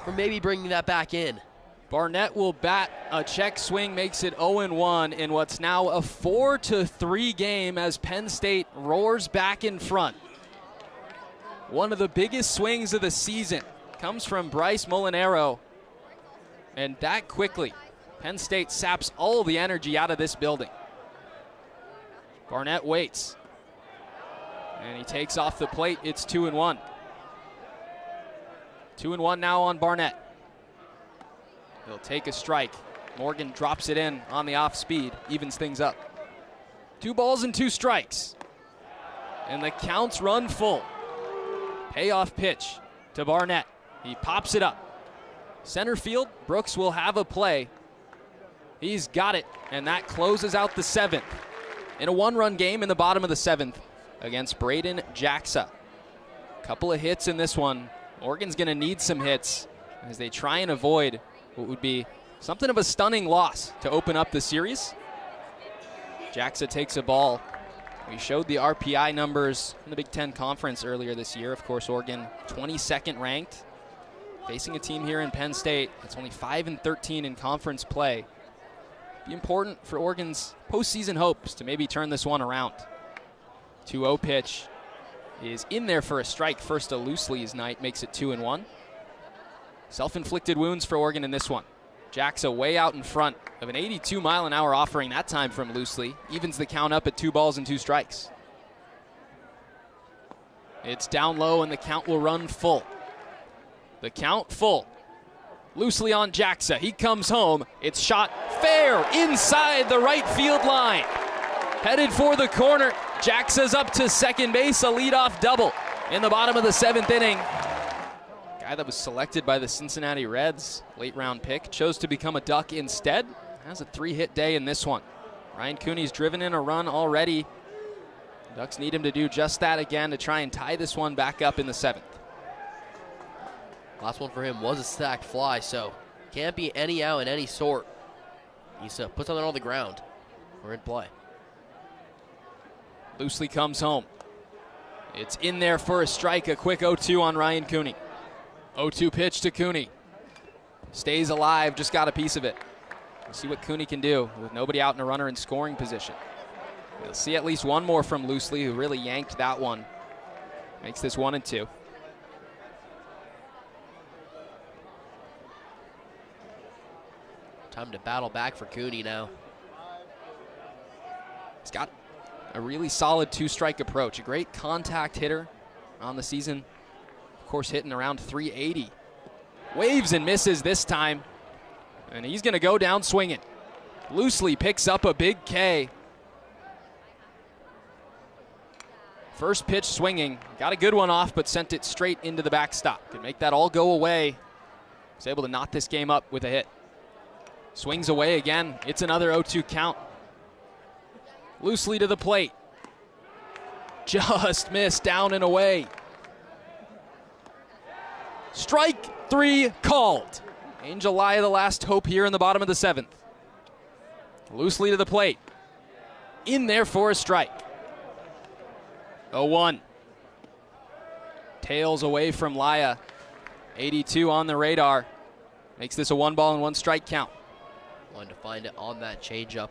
from maybe bringing that back in. Barnett will bat a check swing, makes it 0-1 in what's now a 4-3 game as Penn State roars back in front. One of the biggest swings of the season comes from Bryce Molinaro. And that quickly, Penn State saps all the energy out of this building. Barnett waits. And he takes off the plate. It's 2-1. 2-1 now on Barnett. He'll take a strike. Morgan drops it in on the off speed, evens things up. 2 balls and 2 strikes. And the counts run full. Payoff pitch to Barnett. He pops it up. Center field, Brooks will have a play. He's got it, and that closes out the 7th. In a 1-run game in the bottom of the 7th against Brayden Jaksa. Couple of hits in this one. Oregon's going to need some hits as they try and avoid what would be something of a stunning loss to open up the series. Jaksa takes a ball. We showed the RPI numbers in the Big Ten Conference earlier this year. Of course, Oregon 22nd ranked, facing a team here in Penn State that's only 5-13 in conference play. Be important for Oregon's postseason hopes to maybe turn this one around. 2-0 pitch is in there for a strike. First to Loosely's night makes it 2-1. Self-inflicted wounds for Oregon in this one. Jaksa way out in front of an 82-mile-an-hour offering that time from Loosely. Evens the count up at 2 balls and 2 strikes. It's down low and the count will run full. The count full. Loosely on Jaksa. He comes home. It's shot fair inside the right field line. Headed for the corner. Jaksa's up to second base, a leadoff double in the bottom of the 7th inning. Guy that was selected by the Cincinnati Reds, late round pick, chose to become a Duck instead. Has a 3-hit day in this one. Ryan Cooney's driven in a run already. Ducks need him to do just that again to try and tie this one back up in the 7th. Last one for him was a stacked fly, so can't be any out in any sort. He puts something on the ground. We're in play. Loosely comes home. It's in there for a strike, a quick 0-2 on Ryan Cooney. 0-2 pitch to Cooney. Stays alive, just got a piece of it. We'll see what Cooney can do with nobody out and a runner in scoring position. We'll see at least one more from Loosely, who really yanked that one. Makes this 1-2. Time to battle back for Cooney now. He's got a really solid 2-strike approach. A great contact hitter on the season. Of course, hitting around 380. Waves and misses this time. And he's going to go down swinging. Loosely picks up a big K. First pitch swinging. Got a good one off, but sent it straight into the backstop. Could make that all go away. Was able to knot this game up with a hit. Swings away again. It's another 0-2 count. Loosely to the plate. Just missed, down and away. Strike 3 called. Angel Laya, the last hope here in the bottom of the 7th. Loosely to the plate. In there for a strike. 0-1. Tails away from Laya. 82 on the radar. Makes this a 1-ball-and-1-strike count. Wanted to find it on that changeup.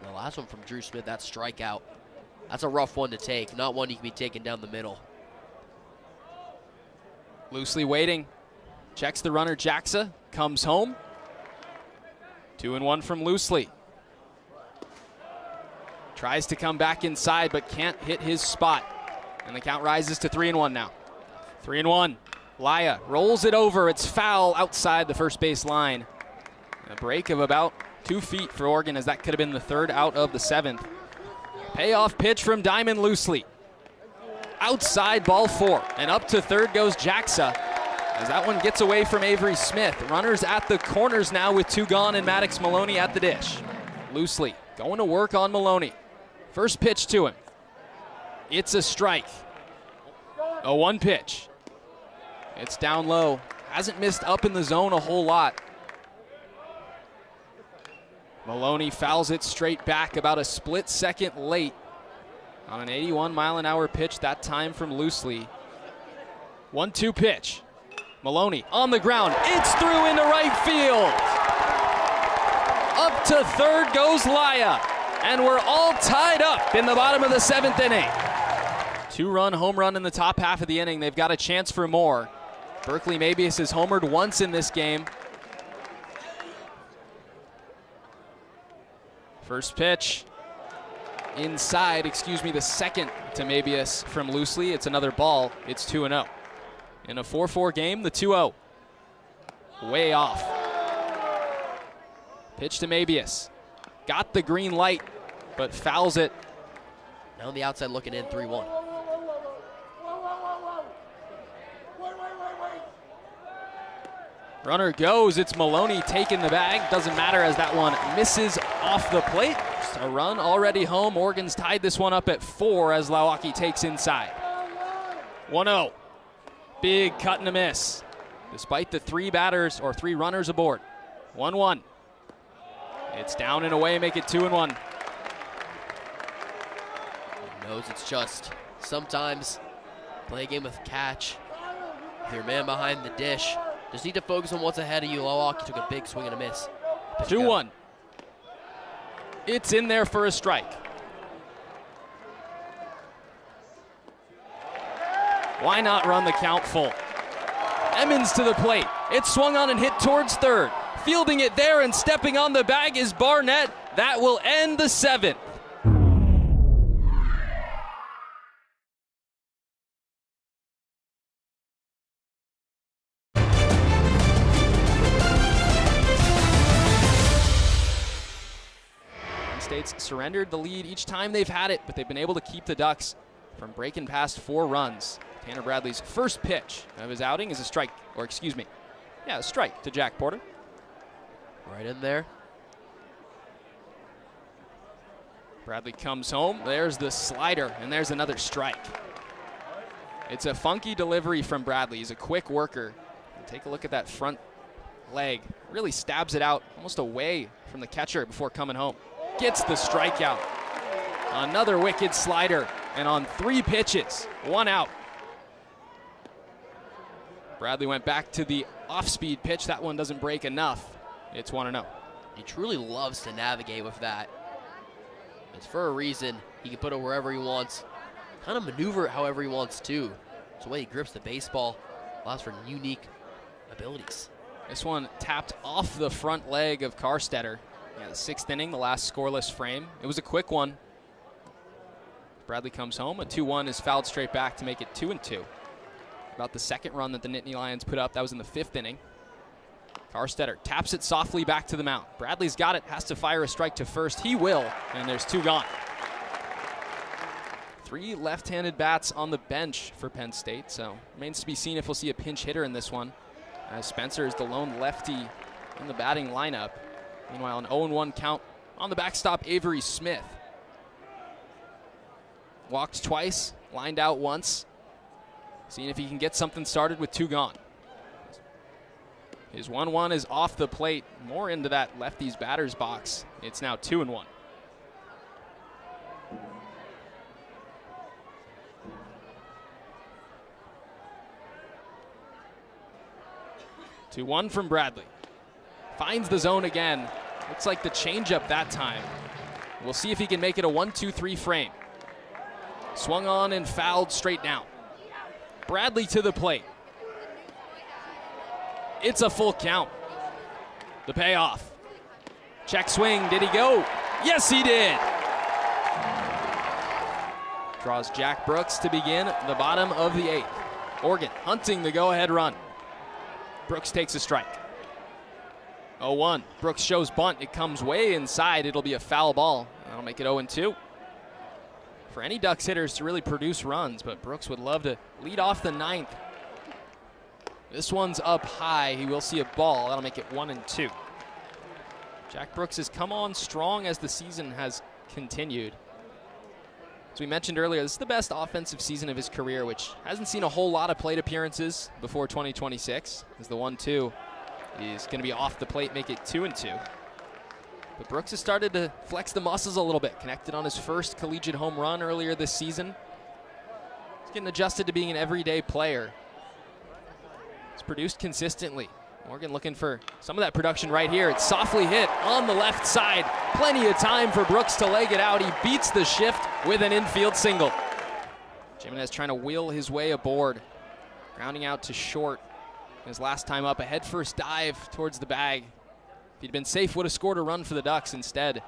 The last one from Drew Smith, that strikeout. That's a rough one to take, not one you can be taking down the middle. Loosely waiting. Checks the runner, Jaksa. Comes home. 2-1 from Loosely. Tries to come back inside, but can't hit his spot. And the count rises to 3-1 now. 3-1. Laya rolls it over. It's foul outside the first base line. A break of about 2 feet for Oregon, as that could have been the 3rd out of the 7th. Payoff pitch from Diamond Loosely. Outside, ball 4. And up to 3rd goes Jaksa, as that one gets away from Avery Smith. Runners at the corners now with 2 gone and Maddox Maloney at the dish. Loosely going to work on Maloney. First pitch to him. It's a strike. A 1 pitch. It's down low. Hasn't missed up in the zone a whole lot. Maloney fouls it straight back, about a split second late on an 81-mile-an-hour pitch, that time from Loosely. 1-2 pitch. Maloney on the ground. It's through into right field. Up to 3rd goes Laya. And we're all tied up in the bottom of the 7th inning. 2-run home run in the top half of the inning. They've got a chance for more. Berkeley Mabius has homered once in this game. First pitch inside, the second to Mabius from Loosely. It's another ball. It's 2-0. In a 4-4 game, the 2-0. Way off. Pitch to Mabius. Got the green light, but fouls it. Now on the outside looking in, 3-1. Runner goes. It's Maloney taking the bag. Doesn't matter, as that one misses off the plate. Just a run already home. Oregon's tied this one up at 4 as Lawaki takes inside. 1-0. Big cut and a miss. Despite the 3 runners aboard. 1-1. It's down and away, make it 2-1. He knows it's just sometimes play a game with catch. With your man behind the dish. Just need to focus on what's ahead of you. Lawaki took a big swing and a miss. 2-1. It's in there for a strike. Why not run the count full? Emmons to the plate. It's swung on and hit towards 3rd. Fielding it there and stepping on the bag is Barnett. That will end the 7th. Penn State's surrendered the lead each time they've had it, but they've been able to keep the Ducks from breaking past 4 runs. Tanner Bradley's first pitch of his outing is a strike, or excuse me, a strike to Jack Porter. Right in there. Bradley comes home. There's the slider, and there's another strike. It's a funky delivery from Bradley. He's a quick worker. And take a look at that front leg. Really stabs it out almost away from the catcher before coming home. Gets the strikeout. Another wicked slider, and on 3 pitches, 1 out. Bradley went back to the off-speed pitch. That one doesn't break enough. It's 1-0. He truly loves to navigate with that. It's for a reason. He can put it wherever he wants. Kind of maneuver it however he wants to. It's the way he grips the baseball. Allows for unique abilities. This one tapped off the front leg of Carstetter. Yeah, the 6th inning, the last scoreless frame. It was a quick one. Bradley comes home. A 2-1 is fouled straight back to make it 2-2. About the 2nd run that the Nittany Lions put up. That was in the 5th inning. Carstetter taps it softly back to the mound. Bradley's got it, has to fire a strike to first. He will, and there's 2 gone. 3 left-handed bats on the bench for Penn State, so remains to be seen if we'll see a pinch hitter in this one, as Spencer is the lone lefty in the batting lineup. Meanwhile, an 0-1 count on the backstop, Avery Smith. Walked twice, lined out once. Seeing if he can get something started with 2 gone. His 1-1 is off the plate, more into that lefty's batter's box. It's now 2-1. Two one from Bradley. Finds the zone again. Looks like the changeup that time. We'll see if he can make it a 1-2-3 frame. Swung on and fouled straight down. Bradley to the plate. It's a full count. The payoff. Check swing. Did he go? Yes, he did. Draws Jack Brooks to begin the bottom of the 8th. Oregon hunting the go-ahead run. Brooks takes a strike. 0-1. Brooks shows bunt. It comes way inside. It'll be a foul ball. That'll make it 0-2. For any Ducks hitters to really produce runs, but Brooks would love to lead off the 9th. This one's up high. He will see a ball. That'll make it 1-2. Jack Brooks has come on strong as the season has continued. As we mentioned earlier, this is the best offensive season of his career, which hasn't seen a whole lot of plate appearances before 2026, as the 1-2 is going to be off the plate, make it 2-2. But Brooks has started to flex the muscles a little bit, connected on his first collegiate home run earlier this season. He's getting adjusted to being an everyday player. He's produced consistently. Oregon looking for some of that production right here. It's softly hit on the left side. Plenty of time for Brooks to leg it out. He beats the shift with an infield single. Jimenez trying to wheel his way aboard. Grounding out to short. His last time up, a headfirst dive towards the bag. If he'd been safe, would have scored a run for the Ducks. Instead, it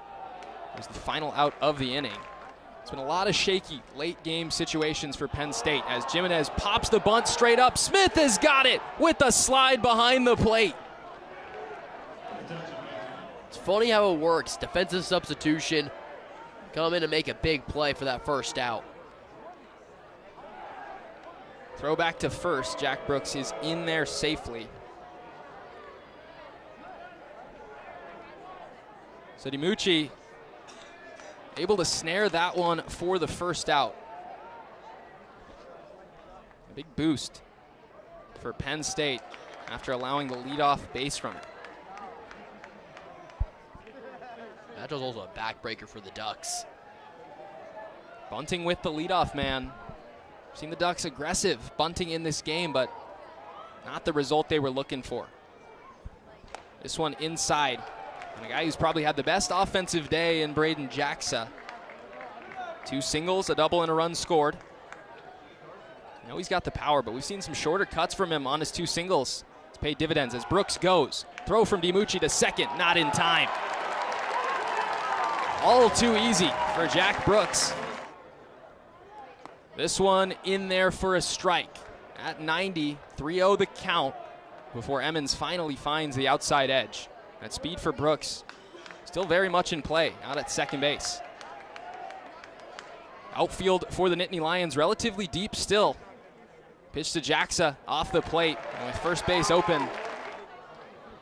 was the final out of the inning. It's been a lot of shaky late-game situations for Penn State as Jimenez pops the bunt straight up. Smith has got it with a slide behind the plate. It's funny how it works. Defensive substitution. Come in and make a big play for that first out. Throw back to first. Jack Brooks is in there safely. So DiMucci able to snare that one for the first out. A big boost for Penn State after allowing the leadoff base runner. That was also a backbreaker for the Ducks. Bunting with the leadoff man. Seen the Ducks aggressive bunting in this game, but not the result they were looking for. This one inside. And a guy who's probably had the best offensive day in Brayden Jaksa. 2 singles, a double, and a run scored. I know he's got the power, but we've seen some shorter cuts from him on his 2 singles. It's paid dividends as Brooks goes. Throw from DiMucci to second, not in time. All too easy for Jack Brooks. This one in there for a strike. At 90, 3-0 the count before Emmons finally finds the outside edge. That speed for Brooks still very much in play out at second base. Outfield for the Nittany Lions relatively deep still. Pitch to Jaksa off the plate, and with first base open,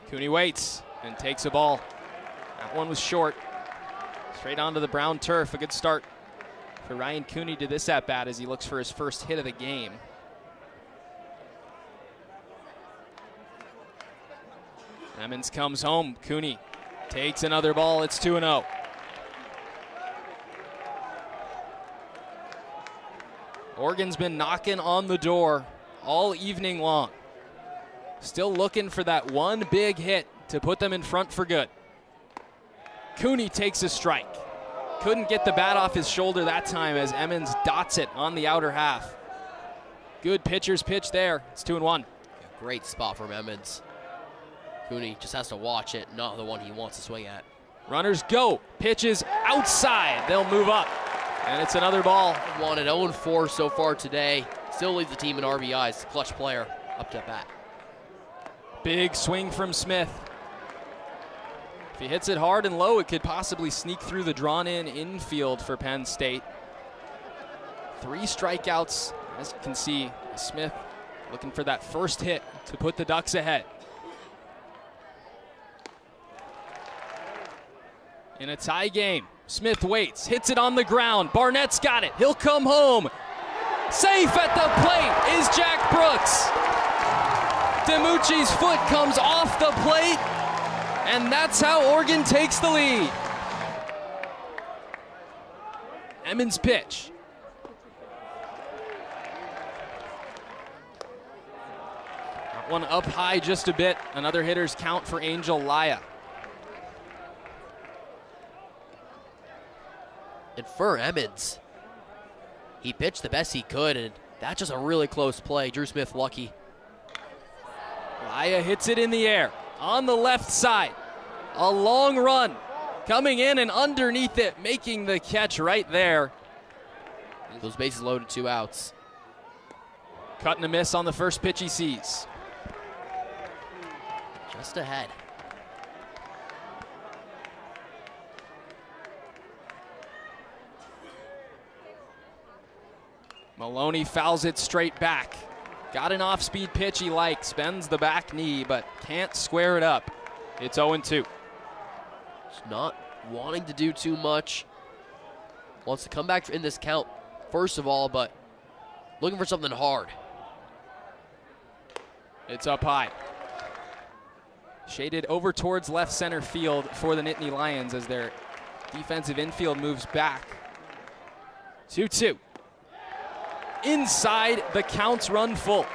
Cooney waits and takes a ball. That one was short. Straight onto the brown turf. A good start for Ryan Cooney to this at-bat as he looks for his first hit of the game. Emmons comes home. Cooney takes another ball. It's 2-0. Oregon's been knocking on the door all evening long. Still looking for that one big hit to put them in front for good. Cooney takes a strike. Couldn't get the bat off his shoulder that time as Emmons dots it on the outer half. Good pitcher's pitch there. It's 2-1. Great spot from Emmons. Cooney just has to watch it, not the one he wants to swing at. Runners go. Pitches outside. They'll move up. And it's another ball. 0-4 so far today. Still leads the team in RBIs. Clutch player up to bat. Big swing from Smith. If he hits it hard and low, it could possibly sneak through the drawn-in infield for Penn State. 3 strikeouts, as you can see. Smith looking for that first hit to put the Ducks ahead. In a tie game, Smith waits, hits it on the ground. Barnett's got it. He'll come home. Safe at the plate is Jack Brooks. DiMucci's foot comes off the plate, and that's how Oregon takes the lead. Emmons' pitch. That one up high just a bit. Another hitter's count for Angel Laya. And for Emmons, he pitched the best he could, and that's just a really close play. Drew Smith lucky. Laya hits it in the air on the left side. A long run coming in and underneath it, making the catch right there. Those bases loaded, 2 outs. Cut and a miss on the first pitch he sees. Just ahead. Maloney fouls it straight back. Got an off-speed pitch he likes, bends the back knee, but can't square it up. It's 0-2. Just not wanting to do too much. Wants to come back in this count, first of all, but looking for something hard. It's up high. Shaded over towards left center field for the Nittany Lions as their defensive infield moves back. 2-2. Inside, the counts run full.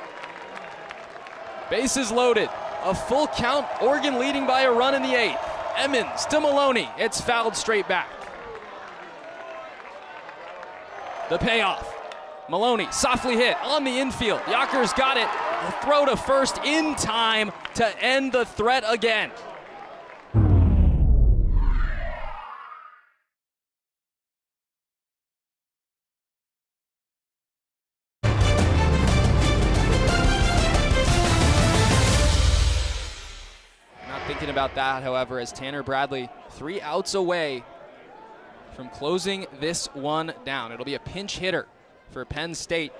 Bases loaded. A full count, Oregon leading by a run in the 8th. Emmons to Maloney. It's fouled straight back. The payoff. Maloney softly hit on the infield. Yockers got it. A throw to first in time to end the threat again. Thinking about that, however, as Tanner Bradley 3 outs away from closing this one down. It'll be a pinch hitter for Penn State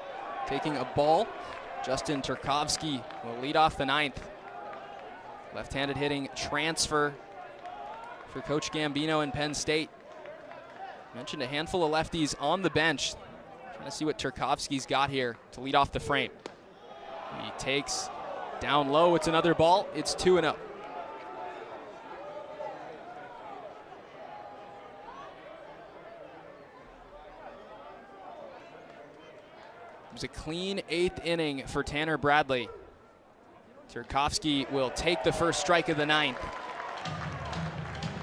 taking a ball. Justin Turkovsky will lead off the 9th. Left-handed hitting transfer for Coach Gambino in Penn State. Mentioned a handful of lefties on the bench. Trying to see what Turkovsky's got here to lead off the frame. He takes down low. It's another ball. It's 2-0. It was a clean 8th inning for Tanner Bradley. Turkovsky will take the first strike of the 9th.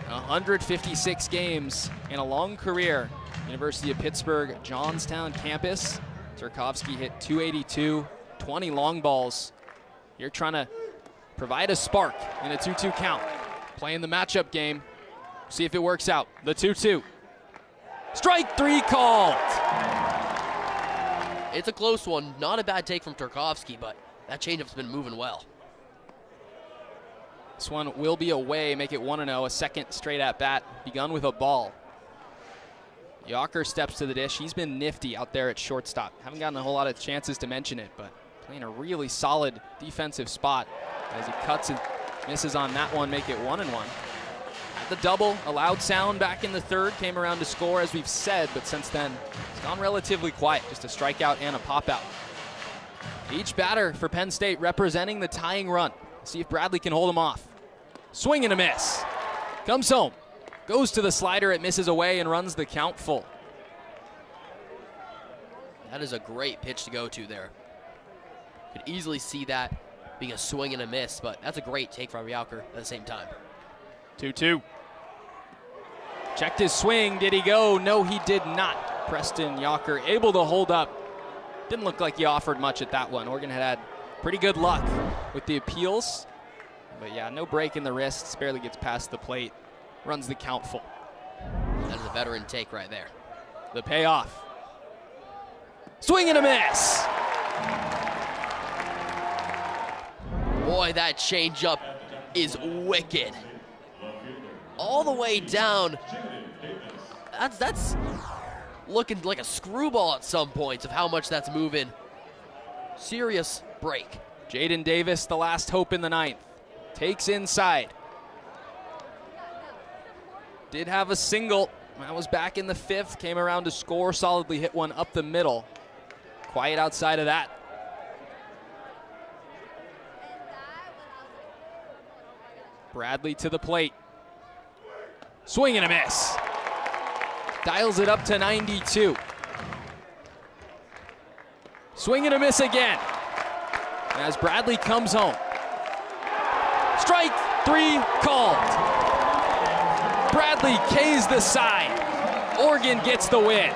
156 games in a long career. University of Pittsburgh, Johnstown campus. Turkovsky hit 282, 20 long balls. You're trying to provide a spark in a 2-2 count. Playing the matchup game, see if it works out. The 2-2. Strike 3 called. It's a close one. Not a bad take from Tarkovsky, but that changeup's been moving well. This one will be away, make it 1-0, a second straight at bat, begun with a ball. Yocker steps to the dish. He's been nifty out there at shortstop. Haven't gotten a whole lot of chances to mention it, but playing a really solid defensive spot as he cuts and misses on that one, make it 1-1. The double, a loud sound back in the third, came around to score as we've said, but since then it's gone relatively quiet, just a strikeout and a pop out. Each batter for Penn State representing the tying run. See if Bradley can hold him off. Swing and a miss. Comes home, goes to the slider, it misses away and runs the count full. That is a great pitch to go to there. Could easily see that being a swing and a miss, but that's a great take from Yocker at the same time. 2-2. Checked his swing. Did he go? No, he did not. Preston Yocker able to hold up. Didn't look like he offered much at that one. Oregon had pretty good luck with the appeals. But yeah, no break in the wrists. Barely gets past the plate. Runs the count full. That is a veteran take right there. The payoff. Swing and a miss. Boy, that changeup is wicked. All the way down. That's looking like a screwball at some points of how much that's moving. Serious break. Jaden Davis, the last hope in the ninth. Takes inside. Did have a single. That was back in the fifth. Came around to score. Solidly hit one up the middle. Quiet outside of that. Bradley to the plate. Swing and a miss. Dials it up to 92. Swing and a miss again. As Bradley comes home. Strike 3 called. Bradley K's the side. Oregon gets the win.